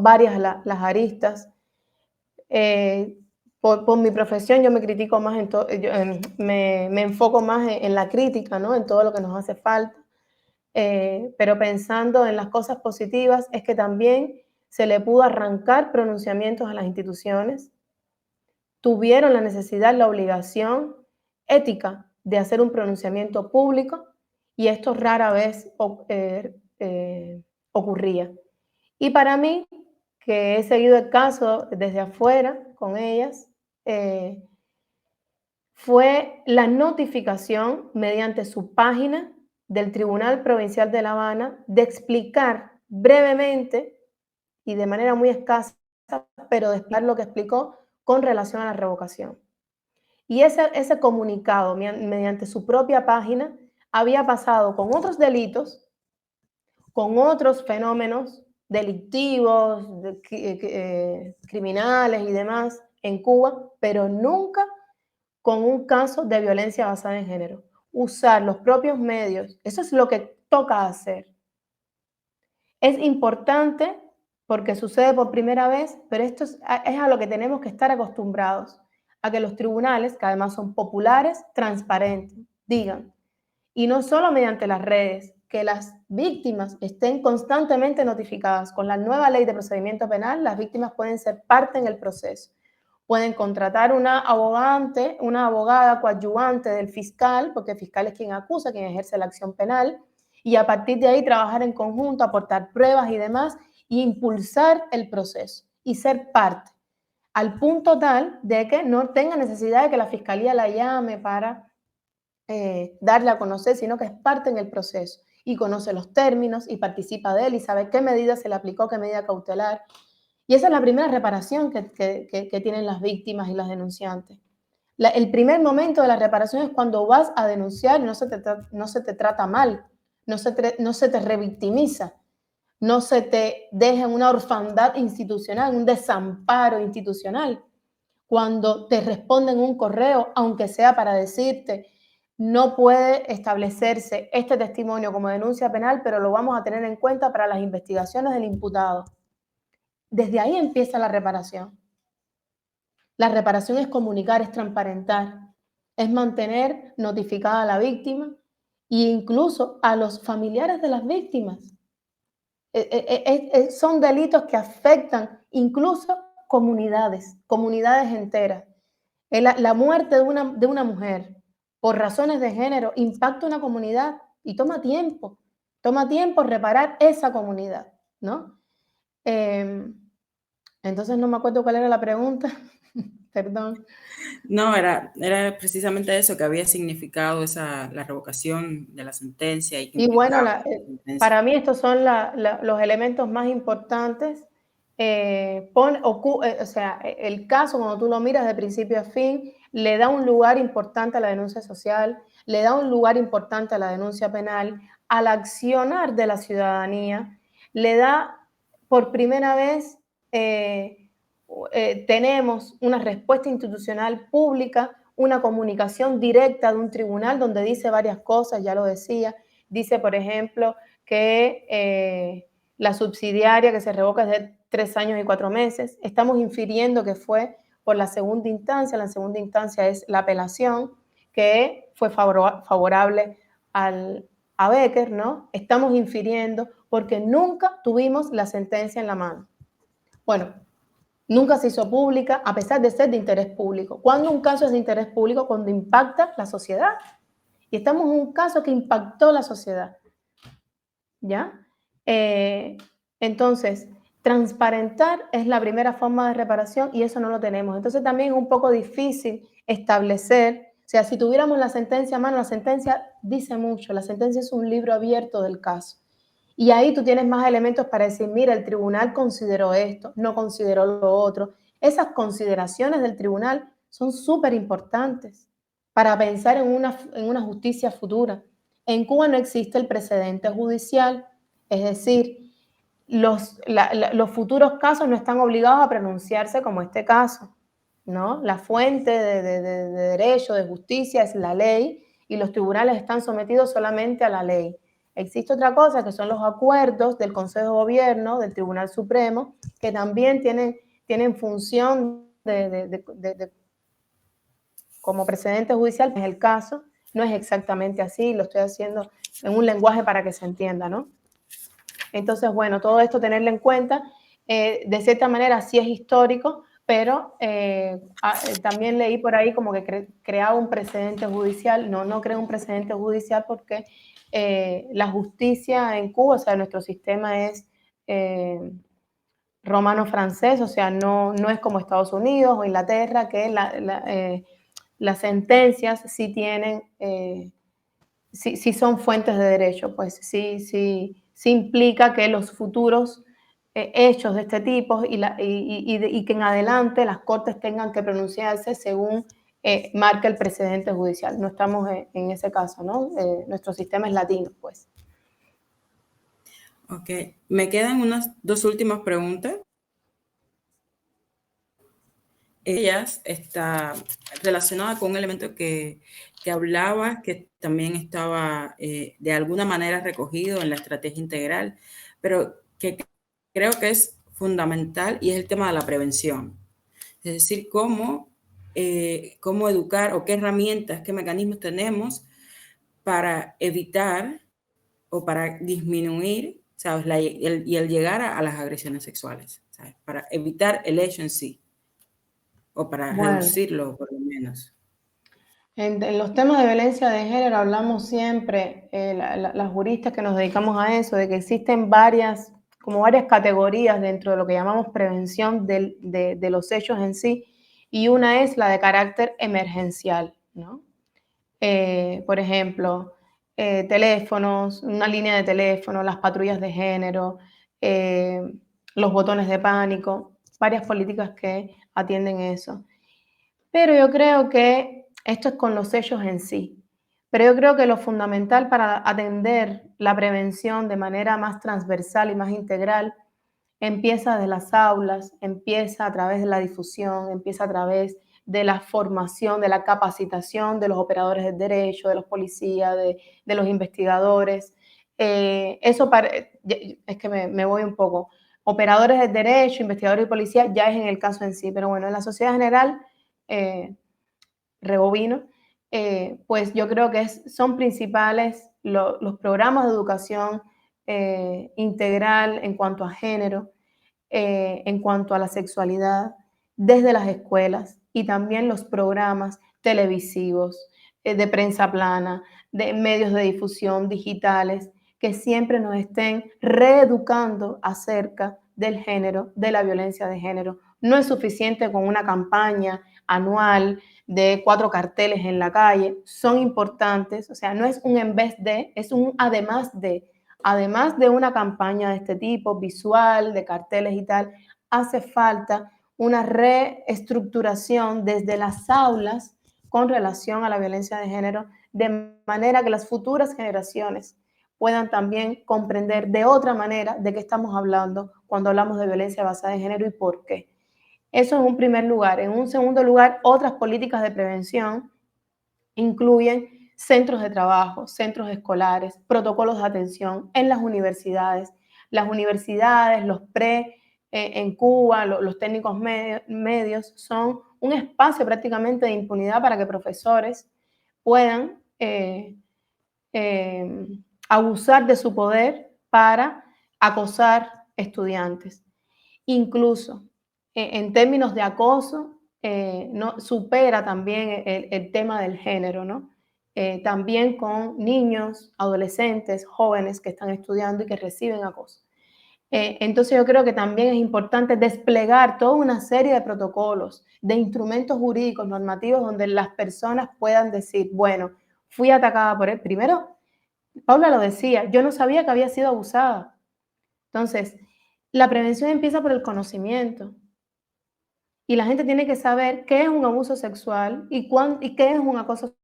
varias las aristas. Por mi profesión yo me critico más me enfoco más en la crítica, ¿no? En todo lo que nos hace falta. Pero pensando en las cosas positivas es que también se le pudo arrancar pronunciamientos a las instituciones, tuvieron la necesidad, la obligación ética de hacer un pronunciamiento público y esto rara vez ocurría. Y para mí, que he seguido el caso desde afuera con ellas, fue la notificación mediante su página del Tribunal Provincial de La Habana de explicar brevemente y de manera muy escasa, pero de explicar lo que explicó con relación a la revocación. Y ese comunicado, mediante su propia página, había pasado con otros delitos, con otros fenómenos delictivos, criminales y demás en Cuba, pero nunca con un caso de violencia basada en género. Usar los propios medios, eso es lo que toca hacer. Es importante porque sucede por primera vez, pero esto es a lo que tenemos que estar acostumbrados, a que los tribunales, que además son populares, transparentes, digan, y no solo mediante las redes, que las víctimas estén constantemente notificadas. Con la nueva ley de procedimiento penal, las víctimas pueden ser parte en el proceso. Pueden contratar una abogada coadyuvante del fiscal, porque el fiscal es quien acusa, quien ejerce la acción penal, y a partir de ahí trabajar en conjunto, aportar pruebas y demás, e impulsar el proceso y ser parte, al punto tal de que no tenga necesidad de que la fiscalía la llame para darle a conocer, sino que es parte en el proceso y conoce los términos y participa de él y sabe qué medida se le aplicó, qué medida cautelar. Y esa es la primera reparación que tienen las víctimas y las denunciantes. El primer momento de la reparación es cuando vas a denunciar y no se te trata mal, no se te revictimiza, no se te deja en una orfandad institucional, un desamparo institucional. Cuando te responden un correo, aunque sea para decirte, no puede establecerse este testimonio como denuncia penal, pero lo vamos a tener en cuenta para las investigaciones del imputado. Desde ahí empieza la reparación. La reparación es comunicar, es transparentar, es mantener notificada a la víctima e incluso a los familiares de las víctimas. Son delitos que afectan incluso comunidades enteras. La muerte de una mujer por razones de género impacta una comunidad y toma tiempo reparar esa comunidad, ¿no? Entonces no me acuerdo cuál era la pregunta, perdón. No, era precisamente eso, que había significado la revocación de la sentencia. Y bueno, para mí estos son los elementos más importantes. O sea, el caso, cuando tú lo miras de principio a fin, le da un lugar importante a la denuncia social, le da un lugar importante a la denuncia penal, al accionar de la ciudadanía, le da por primera vez, tenemos una respuesta institucional pública, una comunicación directa de un tribunal donde dice varias cosas, ya lo decía, dice, por ejemplo, que la subsidiaria que se revoca es de 3 años y 4 meses. Estamos infiriendo que fue por la segunda instancia es la apelación, que fue favorable a Becker, ¿no? Estamos infiriendo porque nunca tuvimos la sentencia en la mano. Bueno, nunca se hizo pública a pesar de ser de interés público. ¿Cuándo un caso es de interés público? Cuando impacta la sociedad. Y estamos en un caso que impactó la sociedad. ¿Ya? Entonces, transparentar es la primera forma de reparación y eso no lo tenemos. Entonces también es un poco difícil establecer, o sea, si tuviéramos la sentencia a mano, la sentencia dice mucho, la sentencia es un libro abierto del caso. Y ahí tú tienes más elementos para decir, mira, el tribunal consideró esto, no consideró lo otro. Esas consideraciones del tribunal son súper importantes para pensar en una justicia futura. En Cuba no existe el precedente judicial, es decir, los futuros casos no están obligados a pronunciarse como este caso, ¿no? La fuente de derecho, de justicia es la ley y los tribunales están sometidos solamente a la ley. Existe otra cosa que son los acuerdos del Consejo de Gobierno, del Tribunal Supremo, que también tienen función como precedente judicial, es el caso, no es exactamente así, lo estoy haciendo en un lenguaje para que se entienda, ¿no? Entonces, bueno, todo esto tenerlo en cuenta, de cierta manera sí es histórico, pero también leí por ahí como que creaba un precedente judicial. No crea un precedente judicial porque la justicia en Cuba, o sea, nuestro sistema es romano-francés, o sea, no es como Estados Unidos o Inglaterra, que las sentencias sí tienen, sí son fuentes de derecho, pues sí implica que los futuros hechos de este tipo y que en adelante las cortes tengan que pronunciarse según marca el precedente judicial. No estamos en ese caso, ¿no? Nuestro sistema es latino, pues. Ok, me quedan unas 2 últimas preguntas. Ellas está relacionada con un elemento que hablaba, que también estaba de alguna manera recogido en la estrategia integral, pero que creo que es fundamental y es el tema de la prevención. Es decir, cómo educar o qué herramientas, qué mecanismos tenemos para evitar o para disminuir, ¿sabes? el llegar a las agresiones sexuales, ¿sabes? Para evitar el hecho en sí. O para reducirlo, por lo menos. En los temas de violencia de género hablamos siempre, las juristas que nos dedicamos a eso, de que existen varias categorías dentro de lo que llamamos prevención de los hechos en sí, y una es la de carácter emergencial, ¿no? Por ejemplo, teléfonos, una línea de teléfono, las patrullas de género, los botones de pánico, varias políticas que atienden eso. Pero yo creo que esto es con los hechos en sí. Pero yo creo que lo fundamental para atender la prevención de manera más transversal y más integral empieza desde las aulas, empieza a través de la difusión, empieza a través de la formación, de la capacitación de los operadores del derecho, de los policías, de los investigadores. Es que me voy un poco. Operadores del derecho, investigadores y policías ya es en el caso en sí, pero bueno, en la sociedad general, rebobino, pues yo creo que son principales los programas de educación integral en cuanto a género, en cuanto a la sexualidad, desde las escuelas y también los programas televisivos, de prensa plana, de medios de difusión digitales, que siempre nos estén reeducando acerca del género, de la violencia de género. No es suficiente con una campaña anual de 4 carteles en la calle, son importantes, o sea, no es un en vez de, es un además de una campaña de este tipo, visual, de carteles y tal, hace falta una reestructuración desde las aulas con relación a la violencia de género, de manera que las futuras generaciones puedan también comprender de otra manera de qué estamos hablando cuando hablamos de violencia basada en género y por qué. Eso en un primer lugar. En un segundo lugar, otras políticas de prevención incluyen centros de trabajo, centros escolares, protocolos de atención en las universidades. Las universidades, los en Cuba, los técnicos medios son un espacio prácticamente de impunidad para que profesores puedan eh, abusar de su poder para acosar estudiantes. Incluso en términos de acoso, no, supera también el tema del género, ¿no? También con niños, adolescentes, jóvenes que están estudiando y que reciben acoso. Entonces yo creo que también es importante desplegar toda una serie de protocolos, de instrumentos jurídicos, normativos, donde las personas puedan decir, bueno, fui atacada por él. Primero, Paula lo decía, yo no sabía que había sido abusada. Entonces, la prevención empieza por el conocimiento. Y la gente tiene que saber qué es un abuso sexual y qué es un acoso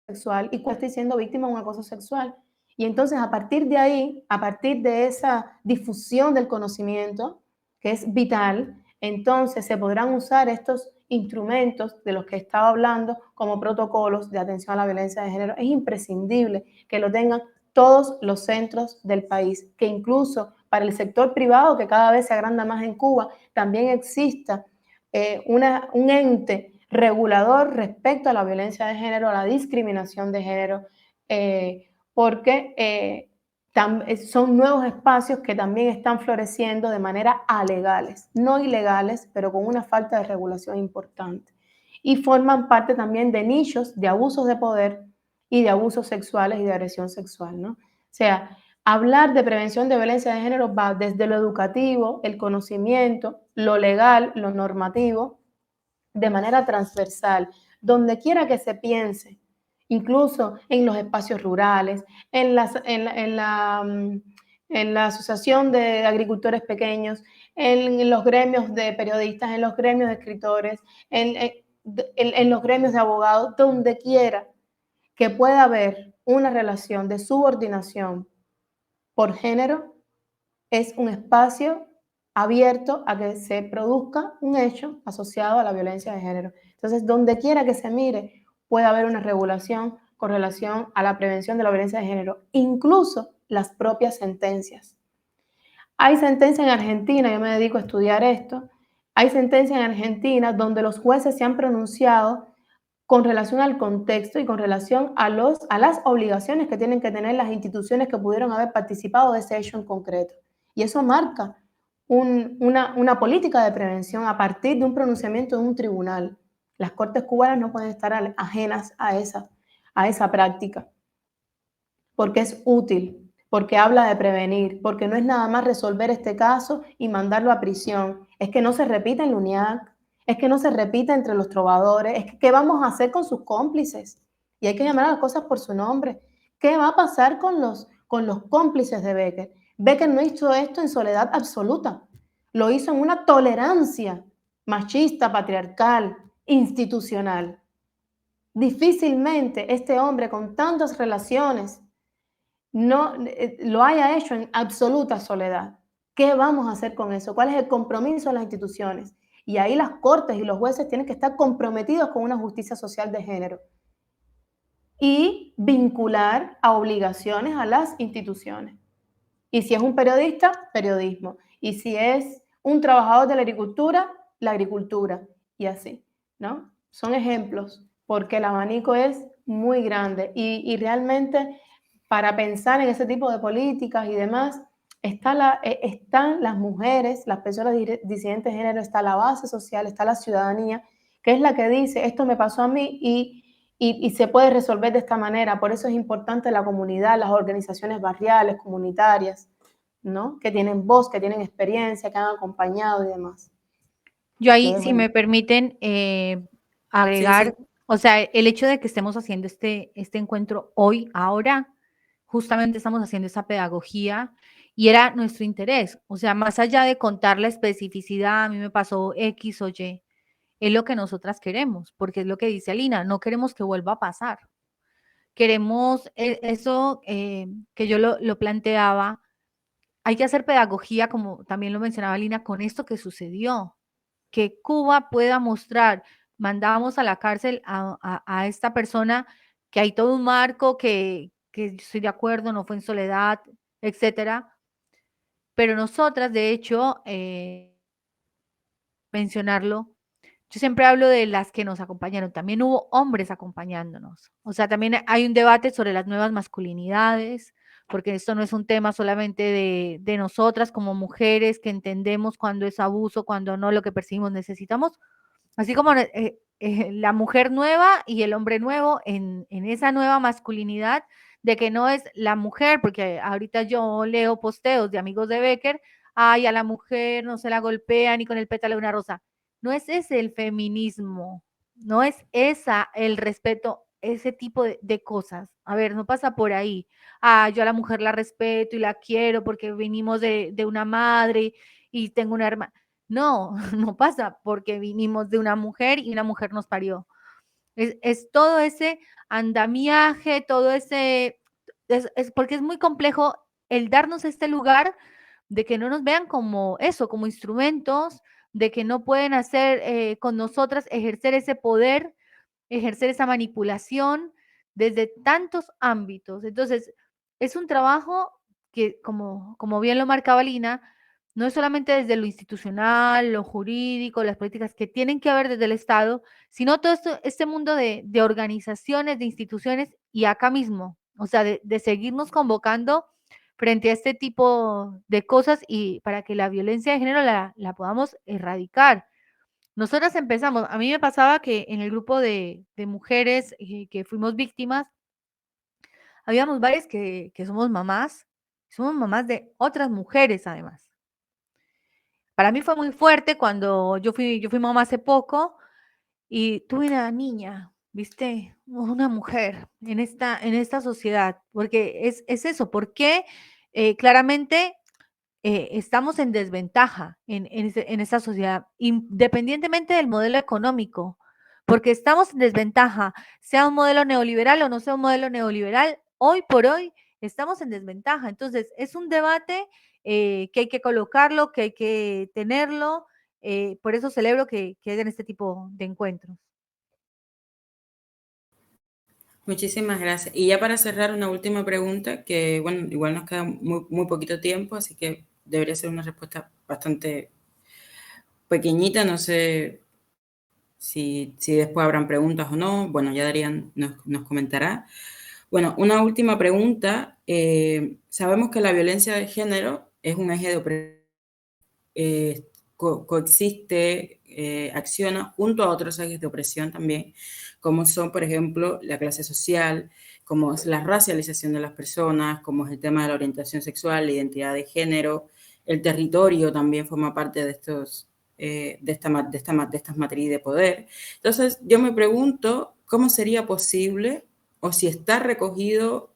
sexual y cuándo estoy siendo víctima de un acoso sexual. Y entonces a partir de ahí, a partir de esa difusión del conocimiento, que es vital, entonces se podrán usar estos instrumentos de los que estaba hablando como protocolos de atención a la violencia de género. Es imprescindible que lo tengan todos los centros del país, que incluso para el sector privado, que cada vez se agranda más en Cuba, también exista un ente regulador respecto a la violencia de género, a la discriminación de género, porque son nuevos espacios que también están floreciendo de manera alegales, no ilegales, pero con una falta de regulación importante. Y forman parte también de nichos de abusos de poder y de abusos sexuales y de agresión sexual, ¿no? O sea, hablar de prevención de violencia de género va desde lo educativo, el conocimiento, lo legal, lo normativo, de manera transversal, donde quiera que se piense, incluso en los espacios rurales, en la Asociación de Agricultores Pequeños, en los gremios de periodistas, en los gremios de escritores, en los gremios de abogados, donde quiera que pueda haber una relación de subordinación por género, es un espacio abierto a que se produzca un hecho asociado a la violencia de género. Entonces, donde quiera que se mire, puede haber una regulación con relación a la prevención de la violencia de género, incluso las propias sentencias. Hay sentencias en Argentina, yo me dedico a estudiar esto, hay sentencias en Argentina donde los jueces se han pronunciado con relación al contexto y con relación a las obligaciones que tienen que tener las instituciones que pudieron haber participado de ese hecho en concreto. Y eso marca una política de prevención a partir de un pronunciamiento de un tribunal. Las cortes cubanas no pueden estar ajenas a esa práctica, porque es útil, porque habla de prevenir, porque no es nada más resolver este caso y mandarlo a prisión, es que no se repita en la UNIAC, es que no se repita entre los trovadores, es que ¿qué vamos a hacer con sus cómplices? Y hay que llamar a las cosas por su nombre. ¿Qué va a pasar con los cómplices de Becker? Becker no hizo esto en soledad absoluta, lo hizo en una tolerancia machista, patriarcal, institucional. Difícilmente este hombre con tantas relaciones no lo haya hecho en absoluta soledad. ¿Qué vamos a hacer con eso? ¿Cuál es el compromiso de las instituciones? Y ahí las cortes y los jueces tienen que estar comprometidos con una justicia social de género y vincular a obligaciones a las instituciones. Y si es un periodista, periodismo. Y si es un trabajador de la agricultura. Y así, ¿no? Son ejemplos, porque el abanico es muy grande. Y realmente, para pensar en ese tipo de políticas y demás, están las mujeres, las personas disidentes de género, está la base social, está la ciudadanía, que es la que dice, esto me pasó a mí y se puede resolver de esta manera. Por eso es importante la comunidad, las organizaciones barriales, comunitarias, ¿no? Que tienen voz, que tienen experiencia, que han acompañado y demás. Yo ahí, si me permiten agregar, Sí. o sea, el hecho de que estemos haciendo este encuentro hoy, ahora, justamente estamos haciendo esa pedagogía y era nuestro interés. O sea, más allá de contar la especificidad, a mí me pasó X o Y, es lo que nosotras queremos, porque es lo que dice Alina, no queremos que vuelva a pasar. Queremos eso que yo lo planteaba, hay que hacer pedagogía, como también lo mencionaba Alina, con esto que sucedió, que Cuba pueda mostrar, mandamos a la cárcel a esta persona, que hay todo un marco que estoy de acuerdo, no fue en soledad, etcétera, pero nosotras, de hecho, mencionarlo, yo siempre hablo de las que nos acompañaron, también hubo hombres acompañándonos. O sea, también hay un debate sobre las nuevas masculinidades, porque esto no es un tema solamente de nosotras como mujeres que entendemos cuando es abuso, cuando no, lo que percibimos, necesitamos, así como la mujer nueva y el hombre nuevo en esa nueva masculinidad, de que no es la mujer, porque ahorita yo leo posteos de amigos de Becker, ay, a la mujer no se la golpea ni con el pétalo de una rosa. No es ese el feminismo, no es esa el respeto, ese tipo de cosas. A ver, no pasa por ahí. Ah, yo a la mujer la respeto y la quiero porque venimos de una madre y tengo una hermana. No, no pasa porque vinimos de una mujer y una mujer nos parió. Es todo ese andamiaje, todo ese, es porque es muy complejo el darnos este lugar de que no nos vean como eso, como instrumentos, de que no pueden hacer con nosotras, ejercer ese poder, ejercer esa manipulación desde tantos ámbitos. Entonces, es un trabajo que, como bien lo marcaba Lina, no es solamente desde lo institucional, lo jurídico, las políticas que tienen que haber desde el Estado, sino todo esto, este mundo de organizaciones, de instituciones y acá mismo, o sea, de seguirnos convocando frente a este tipo de cosas y para que la violencia de género la podamos erradicar. Nosotras empezamos, a mí me pasaba que en el grupo de mujeres que fuimos víctimas, habíamos varias que somos mamás de otras mujeres además. Para mí fue muy fuerte cuando yo fui mamá hace poco y tuve una niña, ¿viste? Una mujer en esta sociedad, porque es eso, porque claramente estamos en desventaja en esta sociedad, independientemente del modelo económico, porque estamos en desventaja, sea un modelo neoliberal o no sea un modelo neoliberal, hoy por hoy estamos en desventaja. Entonces, es un debate que hay que colocarlo, que hay que tenerlo, por eso celebro que hayan este tipo de encuentros. Muchísimas gracias. Y ya para cerrar, una última pregunta, que bueno, igual nos queda muy poquito tiempo, así que debería ser una respuesta bastante pequeñita. No sé si después habrán preguntas o no. Bueno, ya Darían nos comentará. Bueno, una última pregunta. Sabemos que la violencia de género es un eje de opresión. Coexiste, acciona junto a otros ejes de opresión también, como son, por ejemplo, la clase social, como es la racialización de las personas, como es el tema de la orientación sexual, la identidad de género, el territorio también forma parte de estos, de estas matrices de poder. Entonces, yo me pregunto cómo sería posible o si está recogido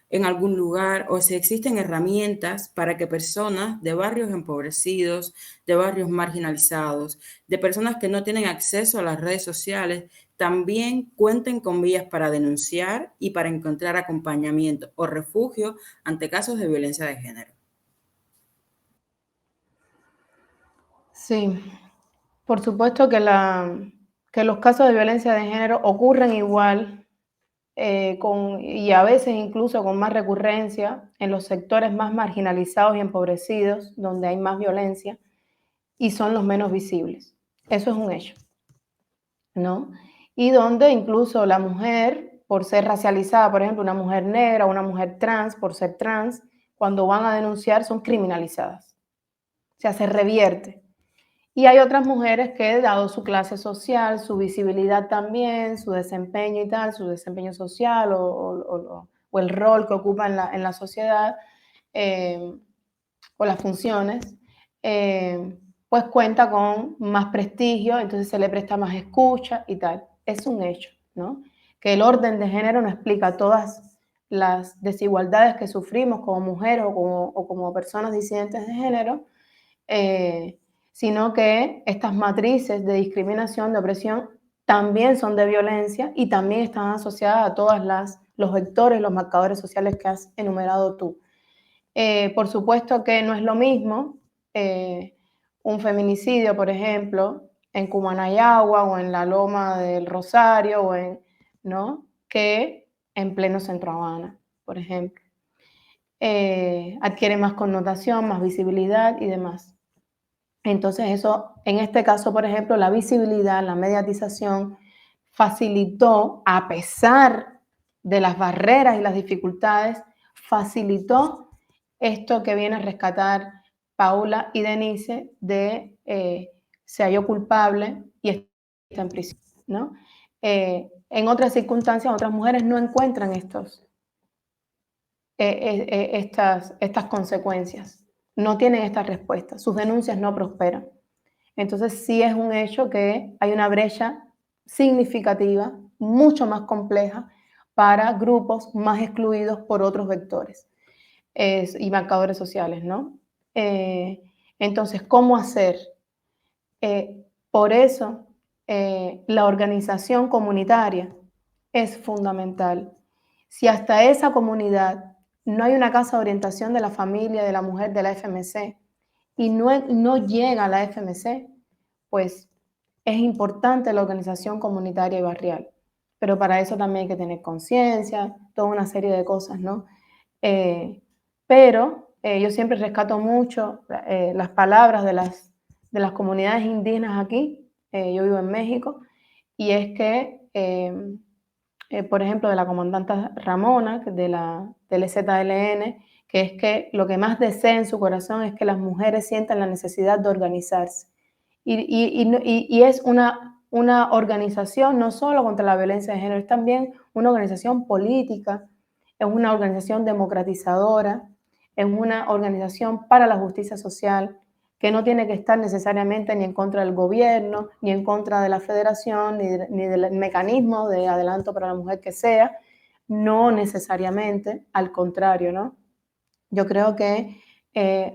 en algún lugar o si existen herramientas para que personas de barrios empobrecidos, de barrios marginalizados, de personas que no tienen acceso a las redes sociales, también cuenten con vías para denunciar y para encontrar acompañamiento o refugio ante casos de violencia de género. Sí, por supuesto que los casos de violencia de género ocurren igual y a veces incluso con más recurrencia en los sectores más marginalizados y empobrecidos, donde hay más violencia y son los menos visibles. Eso es un hecho, ¿no? Y donde incluso la mujer, por ser racializada, por ejemplo, una mujer negra, una mujer trans, por ser trans, cuando van a denunciar son criminalizadas. O sea, se revierte. Y hay otras mujeres que, dado su clase social, su visibilidad también, su desempeño y tal, su desempeño social o el rol que ocupa en la sociedad o las funciones, pues cuenta con más prestigio, entonces se le presta más escucha y tal. Es un hecho, ¿no? Que el orden de género no explica todas las desigualdades que sufrimos como mujeres o como personas disidentes de género, sino que estas matrices de discriminación, de opresión, también son de violencia y también están asociadas a todos los vectores, los marcadores sociales que has enumerado tú. Por supuesto que no es lo mismo un feminicidio, por ejemplo, en Cumanayagua o en la Loma del Rosario, ¿no? Que en pleno Centro Habana, por ejemplo. Adquiere más connotación, más visibilidad y demás. Entonces eso, en este caso, por ejemplo, la visibilidad, la mediatización facilitó, a pesar de las barreras y las dificultades, facilitó esto que viene a rescatar Paula y Denise de se halló culpable y está en prisión, ¿no? En otras circunstancias, otras mujeres no encuentran estas consecuencias, no tienen esta respuesta, sus denuncias no prosperan. Entonces sí es un hecho que hay una brecha significativa, mucho más compleja, para grupos más excluidos por otros vectores y marcadores sociales, ¿no? Entonces, ¿cómo hacer? Por eso, la organización comunitaria es fundamental. Si hasta esa comunidad no hay una casa de orientación de la familia, de la mujer, de la FMC, y no llega a la FMC, pues es importante la organización comunitaria y barrial. Pero para eso también hay que tener conciencia, toda una serie de cosas, ¿no? Pero yo siempre rescato mucho las palabras de las comunidades indígenas aquí. Yo vivo en México, y es que, por ejemplo, de la comandante Ramona, del EZLN, que es que lo que más desea en su corazón es que las mujeres sientan la necesidad de organizarse. Y es una organización no solo contra la violencia de género, es también una organización política, es una organización democratizadora, es una organización para la justicia social, que no tiene que estar necesariamente ni en contra del gobierno, ni en contra de la federación, ni del mecanismo de adelanto para la mujer que sea, no necesariamente, al contrario, ¿no? Yo creo que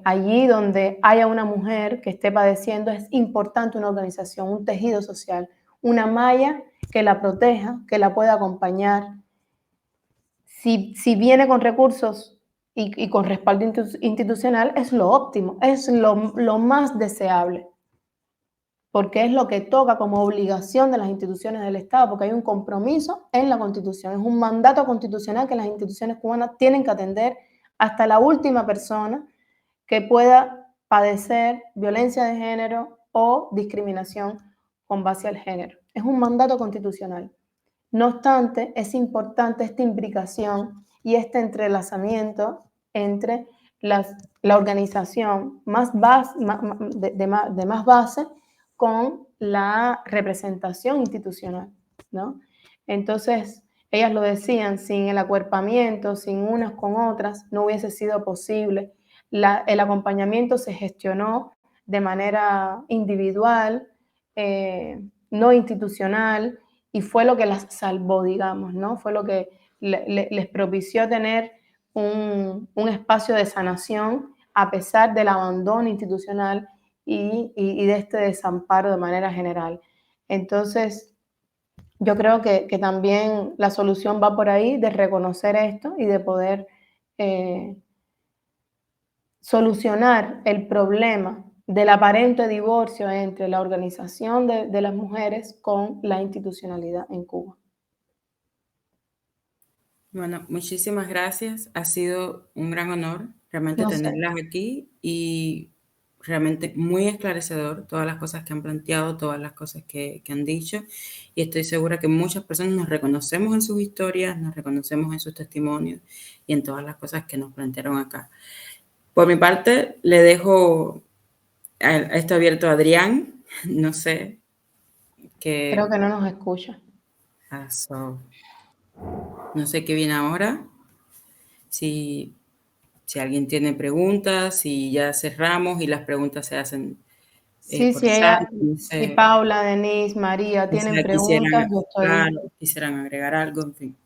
allí donde haya una mujer que esté padeciendo es importante una organización, un tejido social, una malla que la proteja, que la pueda acompañar. Si viene con recursos y con respaldo institucional, es lo óptimo, es lo más deseable, porque es lo que toca como obligación de las instituciones del Estado, porque hay un compromiso en la Constitución, es un mandato constitucional que las instituciones cubanas tienen que atender hasta la última persona que pueda padecer violencia de género o discriminación con base al género. Es un mandato constitucional. No obstante, es importante esta imbricación y este entrelazamiento entre la organización de más base con la representación institucional, ¿no? Entonces, ellas lo decían, sin el acuerpamiento, sin unas con otras, no hubiese sido posible. El acompañamiento se gestionó de manera individual, no institucional, y fue lo que las salvó, digamos, ¿no? Fue lo que les propició tener un espacio de sanación a pesar del abandono institucional y de este desamparo de manera general. Entonces, yo creo que también la solución va por ahí, de reconocer esto y de poder solucionar el problema del aparente divorcio entre la organización de las mujeres con la institucionalidad en Cuba. Bueno, muchísimas gracias. Ha sido un gran honor realmente tenerlas aquí y realmente muy esclarecedor todas las cosas que han planteado, todas las cosas que han dicho, y estoy segura que muchas personas nos reconocemos en sus historias, nos reconocemos en sus testimonios y en todas las cosas que nos plantearon acá. Por mi parte, le dejo esto abierto a Adrián. No sé. Creo que no nos escucha. No sé qué viene ahora. Si alguien tiene preguntas, si ya cerramos y las preguntas se hacen sí, por chat. No sé, si Paula, Denise, María tienen preguntas, quisieran agregar algo, en fin.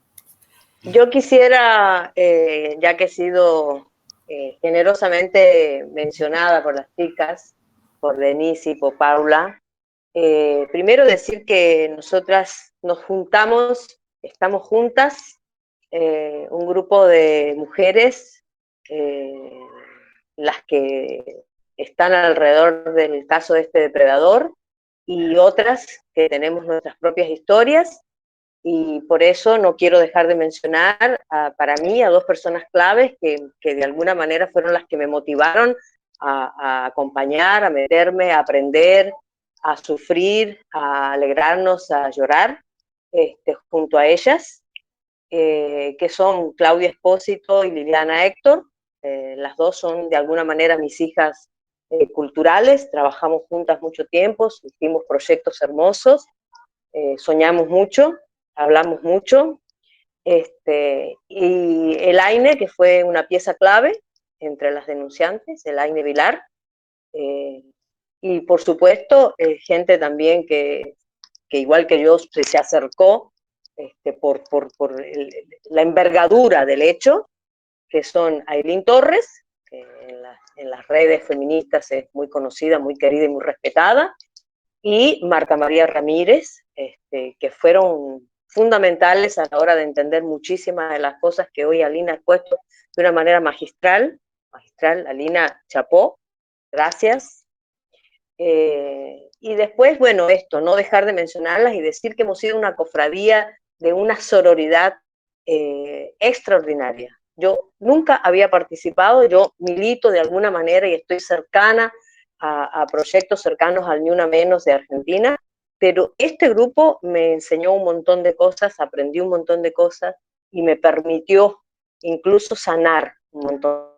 Yo quisiera, ya que he sido generosamente mencionada por las chicas, por Denise y por Paula, primero decir que nosotras nos juntamos, estamos juntas, un grupo de mujeres, las que están alrededor del caso de este depredador, y otras que tenemos nuestras propias historias, y por eso no quiero dejar de mencionar para mí a dos personas claves que de alguna manera fueron las que me motivaron a acompañar, a meterme, a aprender, a sufrir, a alegrarnos, a llorar junto a ellas, que son Claudia Espósito y Liliana Héctor. Las dos son de alguna manera mis hijas culturales, trabajamos juntas mucho tiempo, hicimos proyectos hermosos, soñamos mucho, hablamos mucho. Y Elaine, que fue una pieza clave entre las denunciantes, Elaine Vilar, y por supuesto gente también que igual que yo se acercó por la envergadura del hecho, que son Ailín Torres, que en las redes feministas es muy conocida, muy querida y muy respetada, y Marta María Ramírez, que fueron fundamentales a la hora de entender muchísimas de las cosas que hoy Alina ha expuesto de una manera magistral. Alina, chapó, gracias. Y después, bueno, no dejar de mencionarlas y decir que hemos sido una cofradía de una sororidad extraordinaria. Yo nunca había participado, yo milito de alguna manera y estoy cercana a proyectos cercanos al Ni Una Menos de Argentina, pero este grupo me enseñó un montón de cosas, aprendí un montón de cosas y me permitió incluso sanar un montón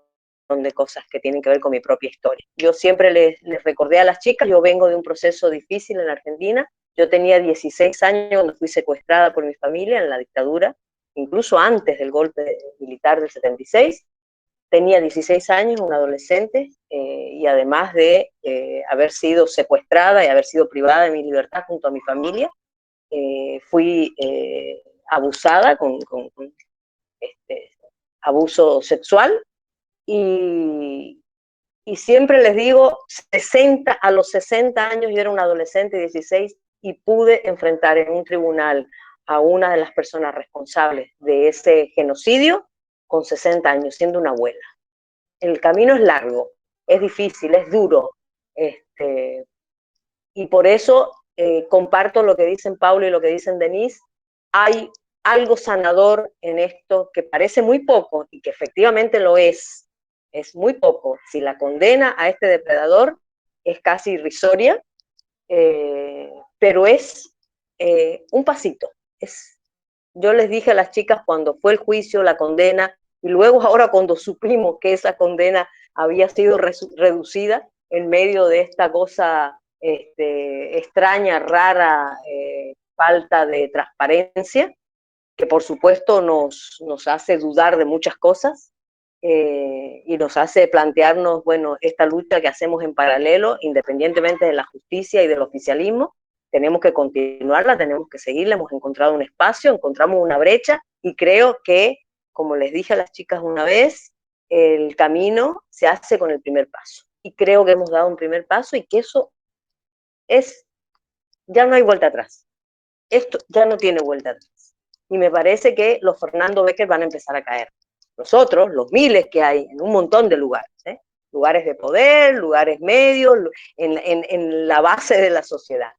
de cosas que tienen que ver con mi propia historia. Yo siempre les recordé a las chicas, yo vengo de un proceso difícil en Argentina, yo tenía 16 años cuando fui secuestrada por mi familia en la dictadura, incluso antes del golpe militar del 76, tenía 16 años, un adolescente, y además de haber sido secuestrada y haber sido privada de mi libertad junto a mi familia, fui abusada con abuso sexual, y siempre les digo, a los 60 años yo era un adolescente, 16, y pude enfrentar en un tribunal a una de las personas responsables de ese genocidio con 60 años, siendo una abuela. El camino es largo, es difícil, es duro, y por eso comparto lo que dicen Paulo y lo que dicen Denise. Hay algo sanador en esto que parece muy poco y que efectivamente lo es muy poco. Si la condena a este depredador es casi irrisoria, pero es un pasito. Yo les dije a las chicas cuando fue el juicio, la condena, y luego ahora cuando supimos que esa condena había sido reducida en medio de esta cosa extraña, rara, falta de transparencia, que por supuesto nos hace dudar de muchas cosas, y nos hace plantearnos, bueno, esta lucha que hacemos en paralelo, independientemente de la justicia y del oficialismo, tenemos que continuarla, tenemos que seguirla, hemos encontrado un espacio, encontramos una brecha, y creo que, como les dije a las chicas una vez, el camino se hace con el primer paso, y creo que hemos dado un primer paso, y que eso ya no hay vuelta atrás, esto ya no tiene vuelta atrás, y me parece que los Fernando Becker van a empezar a caer. Nosotros, los miles que hay en un montón de lugares, lugares de poder, lugares medios, en la base de la sociedad.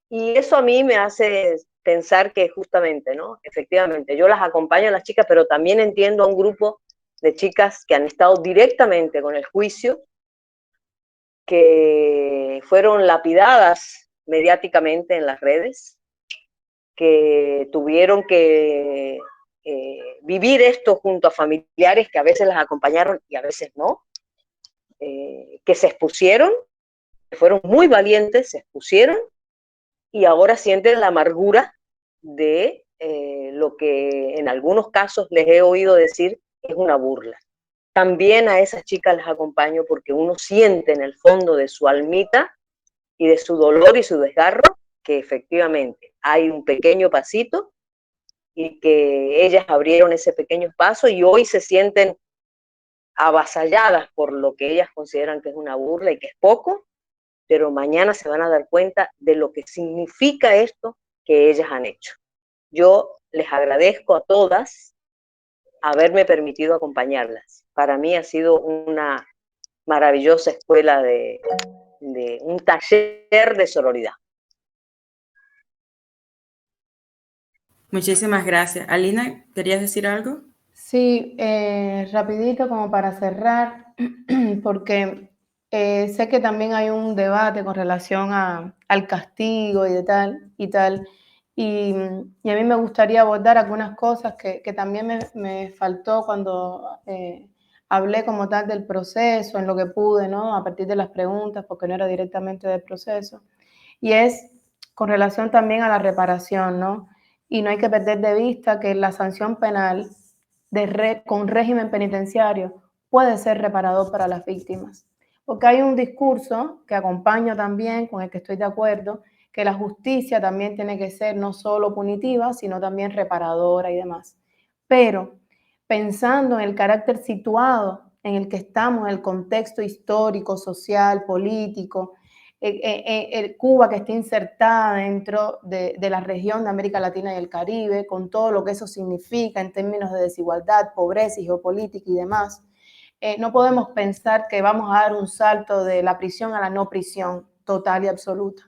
Y eso a mí me hace pensar que justamente, ¿no? Efectivamente, yo las acompaño a las chicas, pero también entiendo a un grupo de chicas que han estado directamente con el juicio, que fueron lapidadas mediáticamente en las redes, que tuvieron que vivir esto junto a familiares que a veces las acompañaron y a veces no, que se expusieron, que fueron muy valientes, se expusieron, y ahora sienten la amargura de lo que en algunos casos les he oído decir es una burla. También a esas chicas las acompaño porque uno siente en el fondo de su almita y de su dolor y su desgarro que efectivamente hay un pequeño pasito y que ellas abrieron ese pequeño paso y hoy se sienten avasalladas por lo que ellas consideran que es una burla y que es poco, pero mañana se van a dar cuenta de lo que significa esto que ellas han hecho. Yo les agradezco a todas haberme permitido acompañarlas. Para mí ha sido una maravillosa escuela de un taller de sororidad. Muchísimas gracias. Alina, ¿querías decir algo? Sí, rapidito como para cerrar, porque sé que también hay un debate con relación al castigo y tal. Y a mí me gustaría abordar algunas cosas que también me faltó cuando hablé como tal del proceso, en lo que pude, ¿no? A partir de las preguntas, porque no era directamente del proceso. Y es con relación también a la reparación, ¿no? Y no hay que perder de vista que la sanción penal con régimen penitenciario puede ser reparador para las víctimas. Porque hay un discurso que acompaño también, con el que estoy de acuerdo, que la justicia también tiene que ser no solo punitiva, sino también reparadora y demás. Pero pensando en el carácter situado en el que estamos, el contexto histórico, social, político, Cuba que está insertada dentro de la región de América Latina y el Caribe, con todo lo que eso significa en términos de desigualdad, pobreza y geopolítica y demás, no podemos pensar que vamos a dar un salto de la prisión a la no prisión total y absoluta.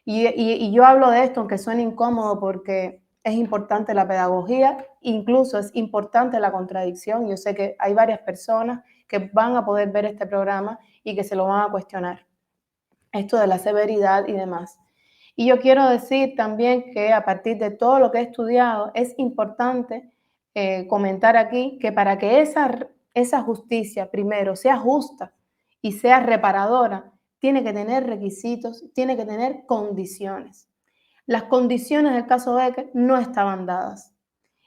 Y yo hablo de esto, aunque suene incómodo, porque es importante la pedagogía, incluso es importante la contradicción. Yo sé que hay varias personas que van a poder ver este programa y que se lo van a cuestionar. Esto de la severidad y demás. Y yo quiero decir también que a partir de todo lo que he estudiado, es importante comentar aquí que para que esa justicia, primero, sea justa y sea reparadora, tiene que tener requisitos, tiene que tener condiciones. Las condiciones del caso Becker no estaban dadas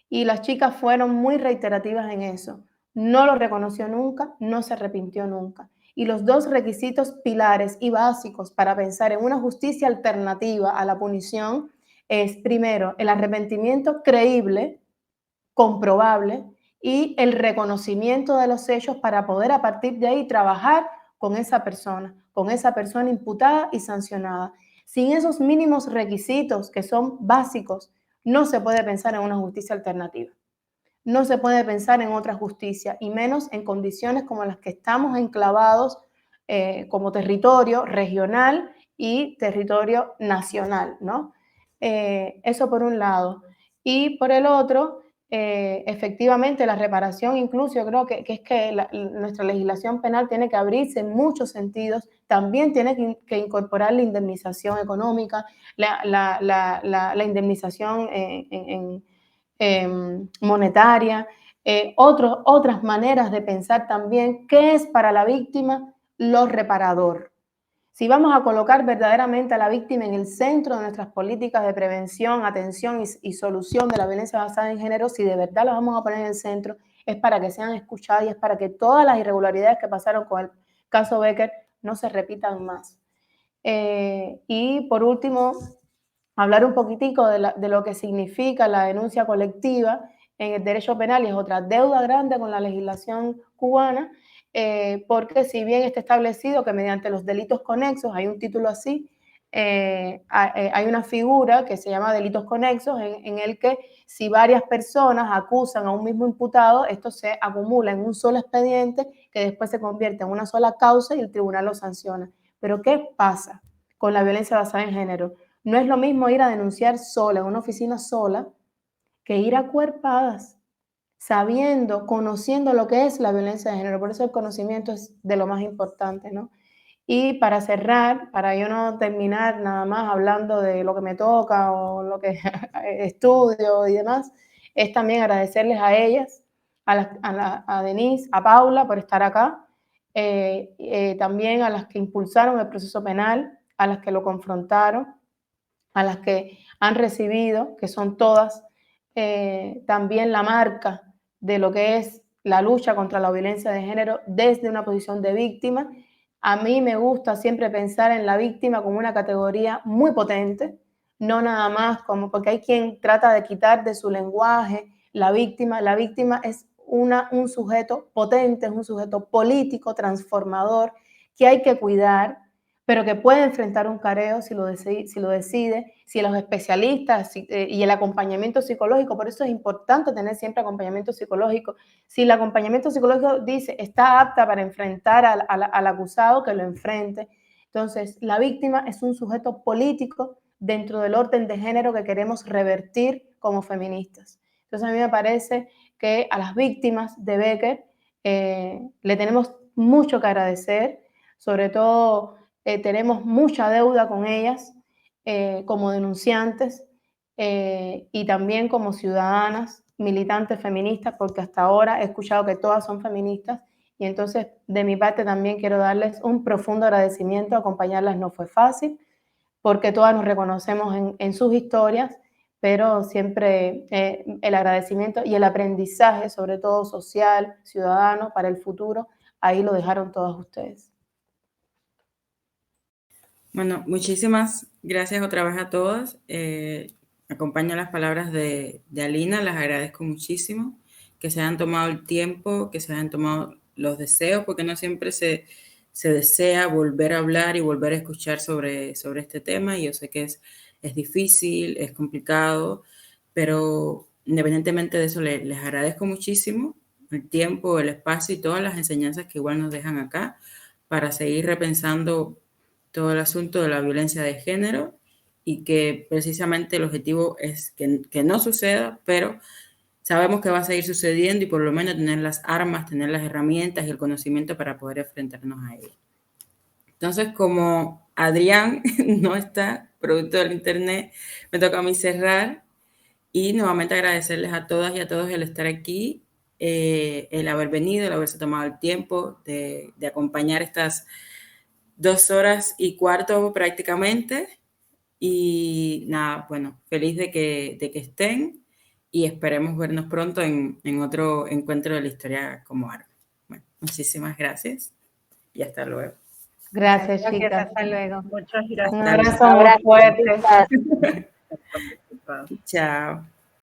y las chicas fueron muy reiterativas en eso. No lo reconoció nunca, no se arrepintió nunca. Y los dos requisitos pilares y básicos para pensar en una justicia alternativa a la punición es, primero, el arrepentimiento creíble, comprobable, y el reconocimiento de los hechos para poder a partir de ahí trabajar con esa persona imputada y sancionada. Sin esos mínimos requisitos que son básicos, no se puede pensar en una justicia alternativa. No se puede pensar en otra justicia, y menos en condiciones como las que estamos enclavados como territorio regional y territorio nacional, ¿no? Eso por un lado. Y por el otro, efectivamente, la reparación, incluso yo creo que es que nuestra legislación penal tiene que abrirse en muchos sentidos, también tiene que incorporar la indemnización económica, la indemnización monetaria, otras maneras de pensar también qué es para la víctima lo reparador. Si vamos a colocar verdaderamente a la víctima en el centro de nuestras políticas de prevención, atención y solución de la violencia basada en género, si de verdad la vamos a poner en el centro, es para que sean escuchadas y es para que todas las irregularidades que pasaron con el caso Becker no se repitan más. Y por último, hablar un poquitico de lo que significa la denuncia colectiva en el derecho penal, y es otra deuda grande con la legislación cubana, porque si bien está establecido que mediante los delitos conexos, hay un título así, hay una figura que se llama delitos conexos en el que si varias personas acusan a un mismo imputado, esto se acumula en un solo expediente que después se convierte en una sola causa y el tribunal lo sanciona. Pero ¿qué pasa con la violencia basada en género? No es lo mismo ir a denunciar sola, en una oficina sola, que ir acuerpadas, sabiendo, conociendo lo que es la violencia de género. Por eso el conocimiento es de lo más importante, ¿no? Y para cerrar, para yo no terminar nada más hablando de lo que me toca o lo que estudio y demás, es también agradecerles a ellas, a Denise, a Paula por estar acá, también a las que impulsaron el proceso penal, a las que lo confrontaron, a las que han recibido, que son todas, también la marca de lo que es la lucha contra la violencia de género desde una posición de víctima. A mí me gusta siempre pensar en la víctima como una categoría muy potente, no nada más como, porque hay quien trata de quitar de su lenguaje la víctima. La víctima es un sujeto potente, es un sujeto político, transformador, que hay que cuidar, pero que puede enfrentar un careo si lo decide, si los especialistas y el acompañamiento psicológico. Por eso es importante tener siempre acompañamiento psicológico. Si el acompañamiento psicológico dice está apta para enfrentar al acusado, que lo enfrente. Entonces, la víctima es un sujeto político dentro del orden de género que queremos revertir como feministas. Entonces, a mí me parece que a las víctimas de Becker le tenemos mucho que agradecer, Sobre todo tenemos mucha deuda con ellas como denunciantes y también como ciudadanas, militantes feministas, porque hasta ahora he escuchado que todas son feministas y entonces de mi parte también quiero darles un profundo agradecimiento. Acompañarlas no fue fácil porque todas nos reconocemos en sus historias, pero siempre el agradecimiento y el aprendizaje, sobre todo social, ciudadano, para el futuro, ahí lo dejaron todas ustedes. Bueno, muchísimas gracias otra vez a todas. Acompaño las palabras de Alina, las agradezco muchísimo, que se hayan tomado el tiempo, que se hayan tomado los deseos, porque no siempre se desea volver a hablar y volver a escuchar sobre este tema, y yo sé que es difícil, es complicado, pero independientemente de eso, les agradezco muchísimo el tiempo, el espacio y todas las enseñanzas que igual nos dejan acá para seguir repensando todo el asunto de la violencia de género, y que precisamente el objetivo es que no suceda, pero sabemos que va a seguir sucediendo y por lo menos tener las armas, tener las herramientas y el conocimiento para poder enfrentarnos a ello. Entonces, como Adrián no está, producto del internet, me toca a mí cerrar y nuevamente agradecerles a todas y a todos el estar aquí, el haber venido, el haberse tomado el tiempo de acompañar estas 2 horas y cuarto prácticamente. Y nada, bueno, feliz de que estén y esperemos vernos pronto en otro encuentro de la historia como arma. Bueno, muchísimas gracias y hasta luego. Gracias, chicas. Hasta luego. Muchas gracias. Un abrazo muy fuerte. Chao.